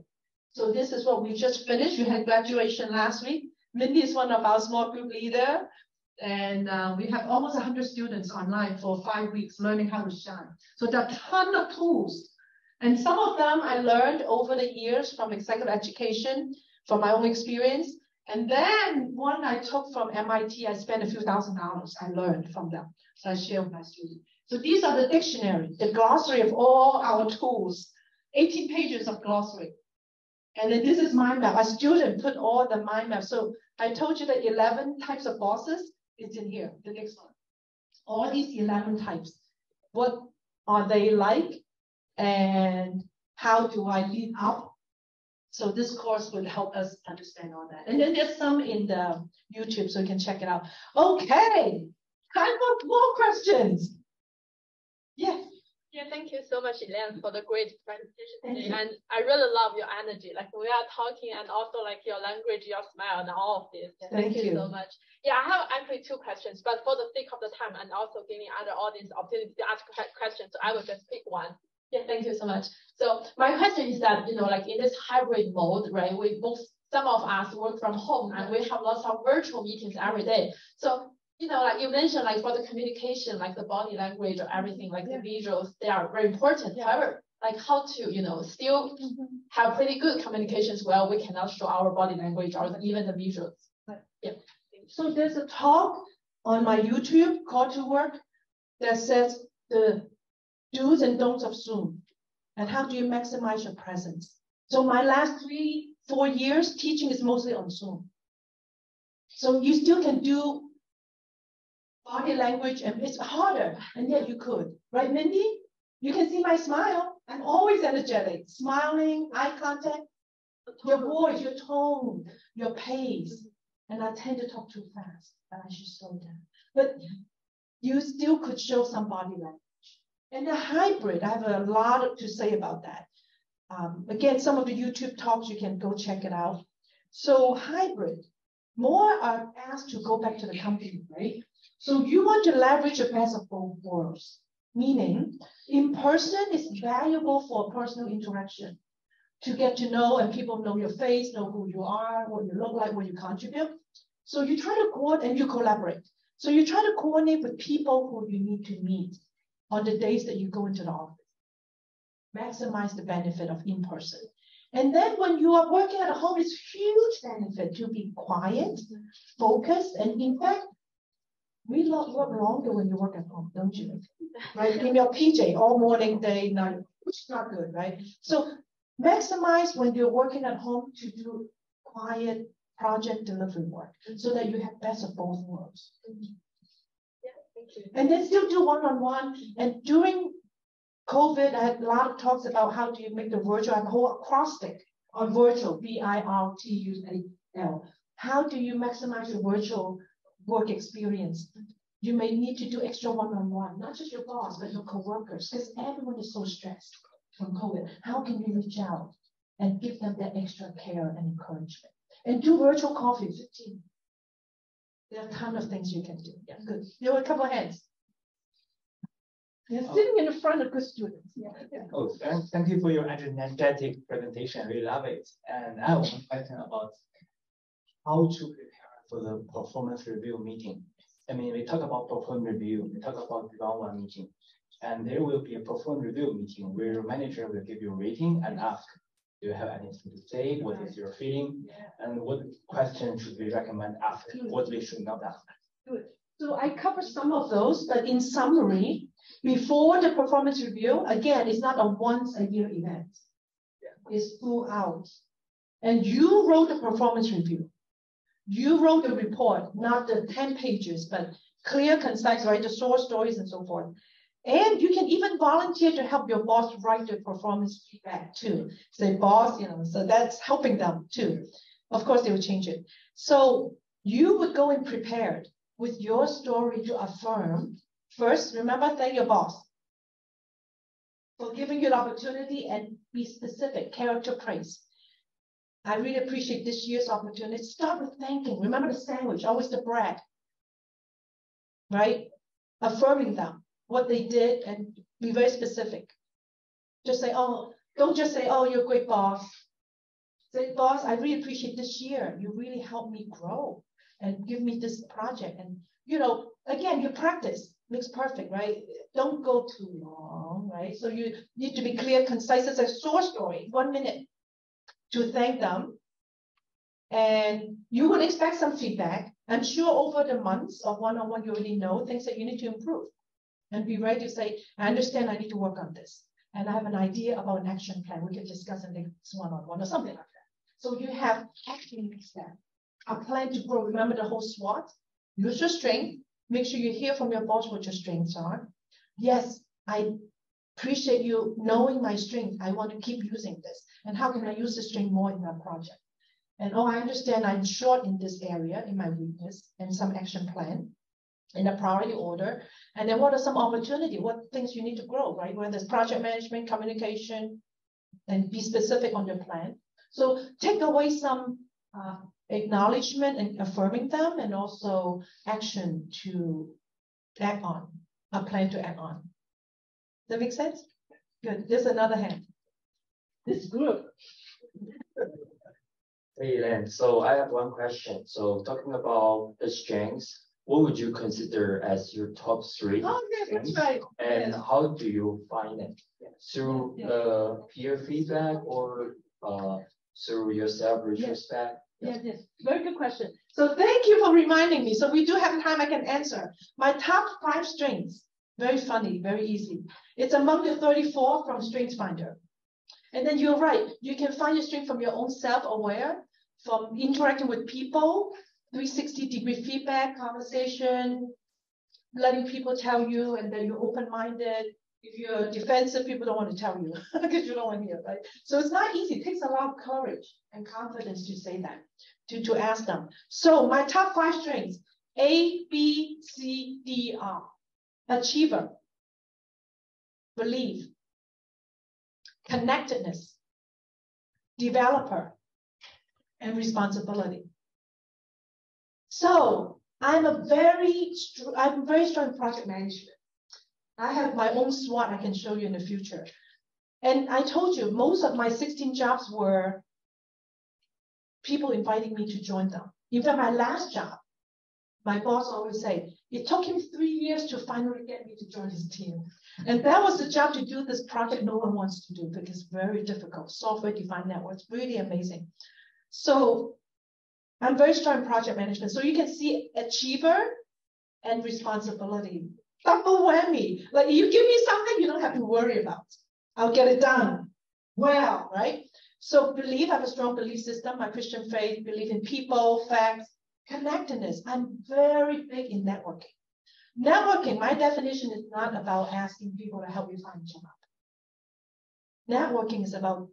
So this is what we just finished. We had graduation last week. Mindy is one of our small group leader. And we have almost 100 students online for 5 weeks learning how to shine. So there are a ton of tools. And some of them I learned over the years from executive education, from my own experience. And then one I took from MIT, I spent a few $1,000s I learned from them. So I share with my students. So these are the dictionary, the glossary of all our tools, 18 pages of glossary. And then this is mind map. A student put all the mind map. So I told you the 11 types of bosses. It's in here, the next one. All these 11 types. What are they like? And how do I lead up? So this course will help us understand all that. And then there's some in the YouTube, so you can check it out. Okay, time for more questions. Yes. Yeah, thank you so much, Elaine, for the great presentation today. Thank you. And I really love your energy. Like we are talking and also like your language, your smile and all of this. Yeah, Thank you. so much. Yeah, I have actually 2 questions, but for the sake of the time and also giving other audience opportunity to ask questions, so I will just pick one. Yeah, thank you so much. So my question is that, like in this hybrid mode, right, some of us work from home and we have lots of virtual meetings every day. So, like you mentioned, like for the communication, like the body language or everything, like the visuals, they are very important. However, like how to, still have pretty good communications while we cannot show our body language or even the visuals. Yeah. So there's a talk on my YouTube, Call to Work, that says the do's and don'ts of Zoom and how do you maximize your presence. So my last 3-4 years teaching is mostly on Zoom. So you still can do body language and it's harder and yet you could, right, Mindy? You can see my smile. I'm always energetic, smiling, eye contact, your voice, your tone, your pace. And I tend to talk too fast, and I should slow down. But you still could show some body language. And the hybrid, I have a lot to say about that. Again, some of the YouTube talks, you can go check it out. So hybrid, more are asked to go back to the company, right? So you want to leverage the best of both worlds, meaning in person is valuable for personal interaction, to get to know and people know your face, know who you are, what you look like, what you contribute. So you try to coordinate and you collaborate. So you try to coordinate with people who you need to meet on the days that you go into the office. Maximize the benefit of in-person. And then when you are working at home, it's huge benefit to be quiet, focused, and in fact, we work longer when you work at home, don't you? Right? In your PJ all morning, day, night, which is not good, right? So maximize when you're working at home to do quiet project delivery work so that you have best of both worlds. Yeah, thank you. And then still do one-on-one. And during COVID, I had a lot of talks about how do you make the virtual, I have a whole acrostic on virtual, VIRTUAL. How do you maximize your virtual work experience? You may need to do extra one-on-one, not just your boss, but your coworkers, because everyone is so stressed from COVID. How can you reach out and give them that extra care and encouragement? And do virtual coffee, 15. There are a ton of things you can do. Yeah, good. There were a couple of hands. They're sitting in the front of good students. Yeah. Oh, thank you for your energetic presentation. I really love it. And I have one question about how to prepare for the performance review meeting. I mean, we talk about performance review, we talk about one-on-one meeting, and there will be a performance review meeting where your manager will give you a rating and ask, do you have anything to say? What is your feeling? And what question should we recommend ask? What we should not ask? Good. So I covered some of those, but in summary, before the performance review, again, it's not a once-a-year event. It's throughout. And you wrote the performance review. You wrote the report, not the 10 pages, but clear, concise, right? The source stories and so forth. And you can even volunteer to help your boss write the performance feedback too. Say, boss, so that's helping them too. Of course, they will change it. So you would go in prepared with your story to affirm. First, remember, thank your boss for giving you the opportunity and be specific, character praise. I really appreciate this year's opportunity. Start with thanking. Remember the sandwich, always the bread, right? Affirming them, what they did, and be very specific. Just say, oh, don't just say, oh, you're a great boss. Say, boss, I really appreciate this year. You really helped me grow and give me this project. And, you know, again, you practice makes perfect, right? Don't go too long, right? So you need to be clear, concise. It's a short story, 1 minute to thank them. And you would expect some feedback. I'm sure over the months of one-on-one, you already know things that you need to improve. And be ready to say, I understand I need to work on this. And I have an idea about an action plan. We can discuss in the one-on-one or something like that. So you have action steps, a plan to grow. Remember the whole SWOT. Use your strength. Make sure you hear from your boss what your strengths are. Yes, I appreciate you knowing my strength. I want to keep using this. And how can I use this strength more in that project? And oh, I understand I'm short in this area, in my weakness, and some action plan in a priority order. And then what are some opportunity? What things you need to grow, right? Whether it's project management, communication, and be specific on your plan. So take away some acknowledgement and affirming them, and also action to act on, a plan to act on. Does that make sense? Good. There's another hand. This group. Hey, Len. So I have one question. So talking about the strengths, what would you consider as your top 3? Oh, yes, that's right. And yes. how do you find it? Through peer feedback or through your self-retrospect? Yes. Very good question. So thank you for reminding me. So we do have time I can answer. My top 5 strengths, very funny, very easy. It's among the 34 from StrengthsFinder. And then you're right. You can find your strength from your own self-aware, from interacting with people, 360-degree feedback, conversation, letting people tell you, and then you're open-minded. If you're defensive, people don't want to tell you because you don't want to hear, right? So it's not easy. It takes a lot of courage and confidence to say that, to ask them. So my top 5 strengths, A, B, C, D, R. Achiever, believe, connectedness, developer, and responsibility. So I'm very strong in project management. I have my own SWOT I can show you in the future. And I told you, most of my 16 jobs were people inviting me to join them. In fact, my last job, my boss always say, it took him 3 years to finally get me to join his team. And that was the job to do this project no one wants to do because it's very difficult. Software-defined networks, really amazing. So I'm very strong in project management. So you can see achiever and responsibility. Double whammy. Like you give me something you don't have to worry about. I'll get it done. Well, right? So believe, I have a strong belief system, my Christian faith, believe in people, facts, connectedness. I'm very big in networking. Networking, my definition is not about asking people to help you find a job. Networking is about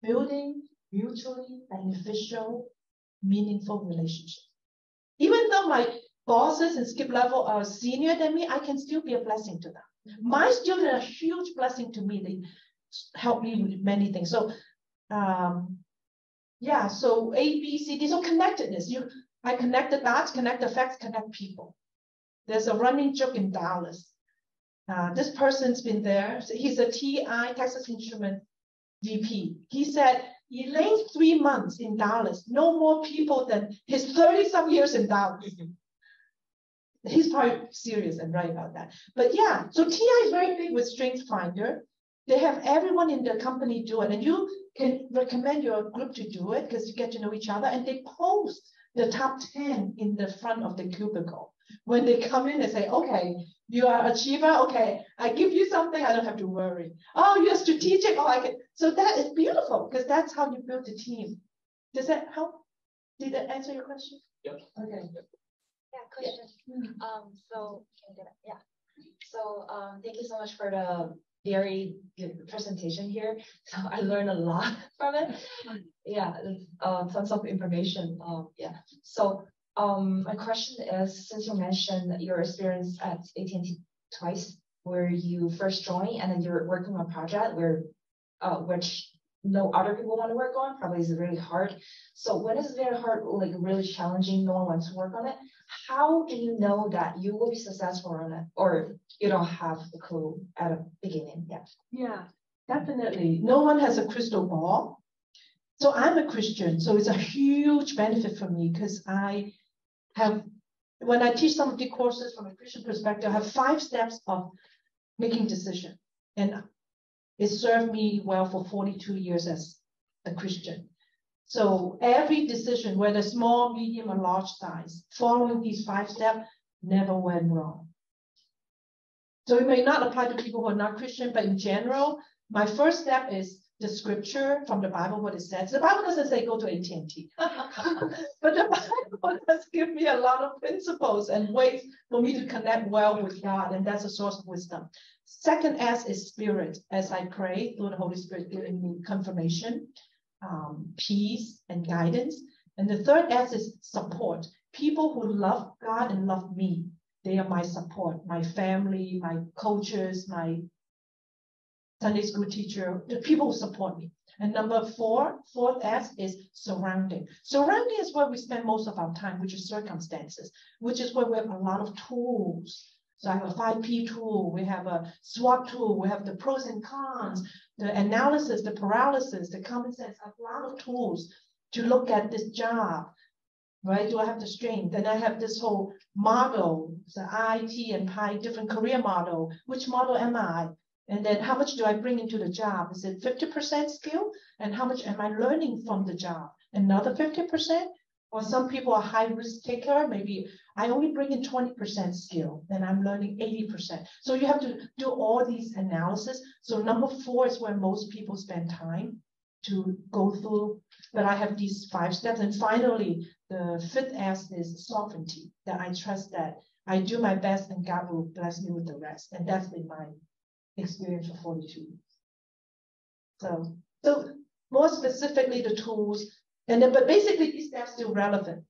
building mutually beneficial, meaningful relationships. Even though my bosses and skip level are senior than me, I can still be a blessing to them. My students are a huge blessing to me. They help me with many things. So, so A, B, C, D. So connectedness. I connect the dots, connect the facts, connect people. There's a running joke in Dallas. This person's been there. So he's a TI, Texas Instrument VP. He said, Elaine's 3 months in Dallas, no more people than his 30-some years in Dallas. He's probably serious and right about that. But yeah, so TI is very big with StrengthsFinder. They have everyone in the company do it, and you can recommend your group to do it because you get to know each other, and they post the top 10 in the front of the cubicle. When they come in, they say, okay, you are achiever, okay, I give you something, I don't have to worry. Oh, you're strategic, oh, I can. So that is beautiful because that's how you build a team. Does that help? Did that answer your question? Yep. Okay. Yeah, question. So thank you so much for the very good presentation here. So I learned a lot from it. Yeah, tons of information. Yeah. So my question is, since you mentioned your experience at AT&T twice, where you first joined and then you're working on a project where which no other people want to work on, probably is really hard. So when it's very hard, like really challenging, no one wants to work on it, how do you know that you will be successful on it, or you don't have the clue at the beginning? Yeah. Yeah, definitely. No one has a crystal ball. So I'm a Christian, so it's a huge benefit for me because I have, when I teach some of the courses from a Christian perspective, I have 5 steps of making decision. And it served me well for 42 years as a Christian. So every decision, whether small, medium, or large size, following these 5 steps never went wrong. So it may not apply to people who are not Christian, but in general, my first step is the scripture from the Bible, what it says. The Bible doesn't say go to AT&T, but the Bible does give me a lot of principles and ways for me to connect well with God, and that's a source of wisdom. Second S is spirit. As I pray, through the Holy Spirit giving me confirmation, peace, and guidance. And the third S is support. People who love God and love me, they are my support. My family, my coaches, my Sunday school teacher, the people who support me. And fourth S is surrounding. Surrounding is where we spend most of our time, which is circumstances, which is where we have a lot of tools. So I have a 5P tool, we have a SWOT tool, we have the pros and cons, the analysis, the paralysis, the common sense, a lot of tools to look at this job, right? Do I have the strength? And I have this whole model, the IT and PI, different career model. Which model am I? And then how much do I bring into the job? Is it 50% skill? And how much am I learning from the job? Another 50%? Or some people are high risk taker. Maybe I only bring in 20% skill and I'm learning 80%. So you have to do all these analysis. So number 4 is where most people spend time to go through. But I have these 5 steps. And finally, the 5th S is sovereignty, that I trust that I do my best and God will bless me with the rest. And that's been my experience for 42 years. So more specifically, the tools, and then, but basically these steps still relevant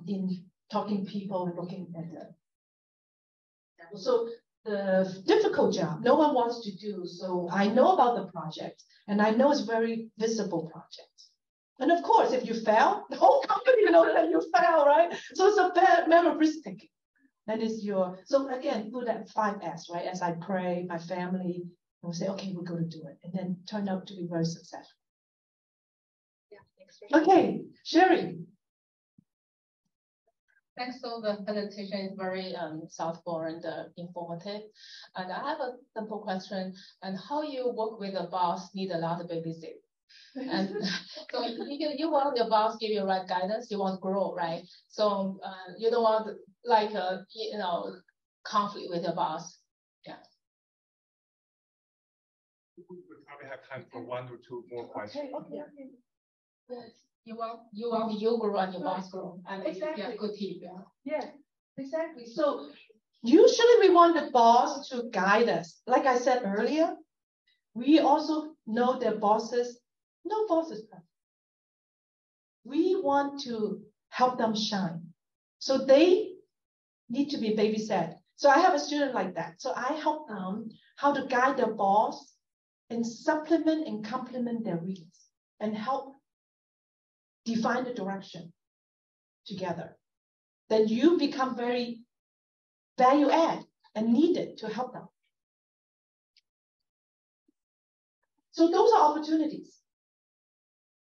in talking to people and looking at the. So the difficult job, no one wants to do. So I know about the project, and I know it's very visible project. And of course, if you fail, the whole company knows that you fail, right? So it's a matter of risk taking. That is your, so again, through that 5S, right? As I pray, my family, and we say, okay, we're going to do it. And then turned out to be very successful. Yeah, thanks. Okay, Sherry. Thanks. So the presentation is very thoughtful and informative. And I have a simple question. And how you work with a boss need a lot of babysit. And so you want your boss give you right guidance, you want to grow, right? So you don't want like conflict with your boss. Yeah. We probably have time for 1 or 2 more questions. Okay. Yes. You want you grow and your boss grow, and exactly. Yeah, good team. Yeah, exactly. So usually we want the boss to guide us. Like I said earlier, we also know that bosses, no boss is perfect. We want to help them shine. So they need to be babysat. So I have a student like that. So I help them how to guide their boss and supplement and complement their reads and help define the direction together. Then you become very value add and needed to help them. So those are opportunities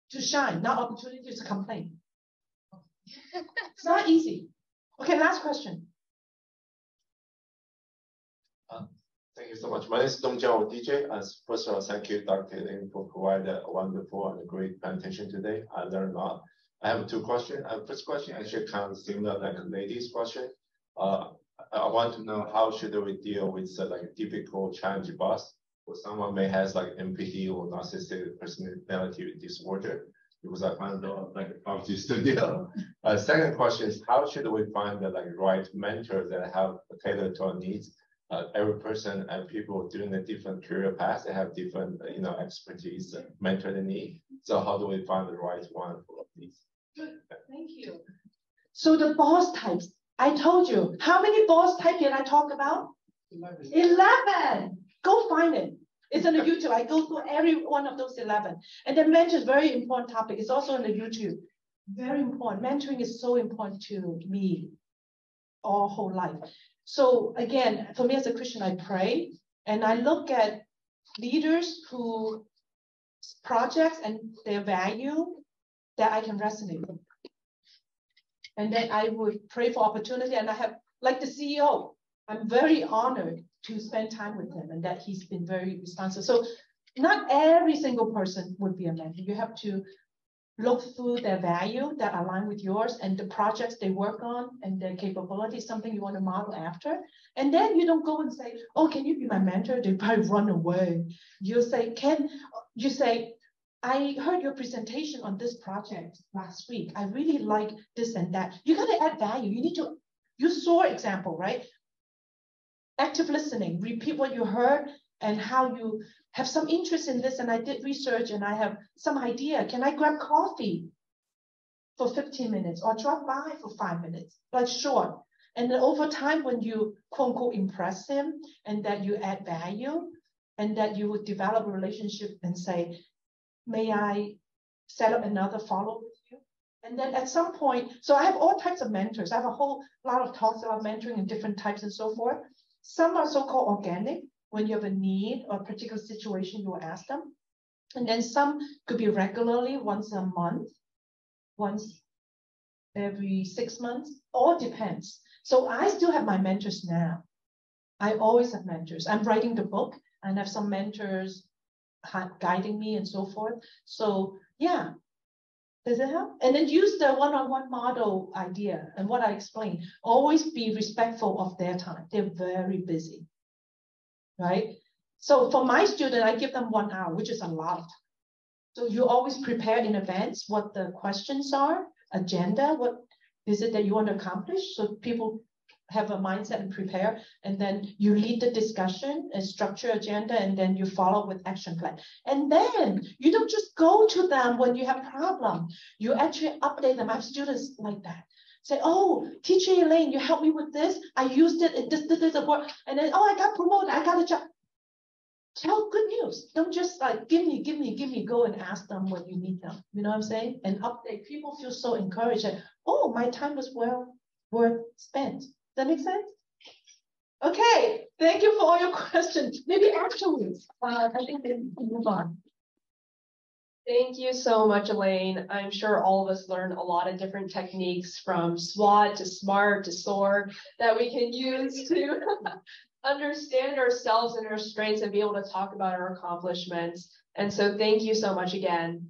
to shine, not opportunities to complain. It's not easy. Okay, last question. Thank you so much. My name is Dong Jiao DJ. First of all, thank you, Dr. Lin, for providing a wonderful and a great presentation today. I learned a lot. I have 2 questions. First question actually kind of similar like a lady's question. I want to know how should we deal with like a difficult challenge boss, or someone may has like MPD or narcissistic personality disorder, because I find like how to deal. Second question is how should we find the like right mentor that have tailored to our needs? every person and people doing a different career path, they have different, expertise, mentor they need. So how do we find the right one for these? Thank you. So the boss types, I told you, how many boss types did I talk about? 11. Go find it. It's on the YouTube. I go through every one of those 11. And then mentor is a very important topic. It's also on the YouTube. Very important. Mentoring is so important to me all whole life. So again, for me as a Christian, I pray and I look at leaders who projects and their value that I can resonate with. And then I would pray for opportunity. And I have, like the CEO, I'm very honored to spend time with him and that he's been very responsive. So not every single person would be a mentor. You have to look through their value that align with yours and the projects they work on and their capabilities, something you want to model after. And then you don't go and say, oh, can you be my mentor? They probably run away. You say, I heard your presentation on this project last week. I really like this and that. You got to add value. You need to use SOAR example, right? Active listening, repeat what you heard and how you have some interest in this. And I did research and I have some idea. Can I grab coffee for 15 minutes or drop by for 5 minutes? Like short. And then over time, when you quote unquote impress him and that you add value and that you would develop a relationship and say, may I set up another follow with you? And then at some point, so I have all types of mentors. I have a whole lot of talks about mentoring and different types and so forth. Some are so-called organic. When you have a need or a particular situation, you will ask them. And then some could be regularly, once a month, once every 6 months, all depends. So I still have my mentors now. I always have mentors. I'm writing the book and I have some mentors guiding me and so forth. So yeah, does it help? And then use the one-on-one model idea and what I explained. Always be respectful of their time. They're very busy, right? So for my student, I give them 1 hour, which is a lot of time. So you always prepare in advance what the questions are, agenda, what is it that you want to accomplish? So people have a mindset and prepare, and then you lead the discussion and structure agenda, and then you follow with action plan. And then you don't just go to them when you have problem. You actually update them. I have students like that. Say, oh, teacher Elaine, you helped me with this. I used it. This work. And then, oh, I got promoted. I got a job. Tell good news. Don't just like, give me, go and ask them when you need them. You know what I'm saying? And update. People feel so encouraged that, oh, my time was well worth spent. Does that make sense? Okay, thank you for all your questions. Maybe afterwards, I think we can move on. Thank you so much, Elaine. I'm sure all of us learned a lot of different techniques from SWOT to SMART to SOAR that we can use to understand ourselves and our strengths and be able to talk about our accomplishments. And so thank you so much again.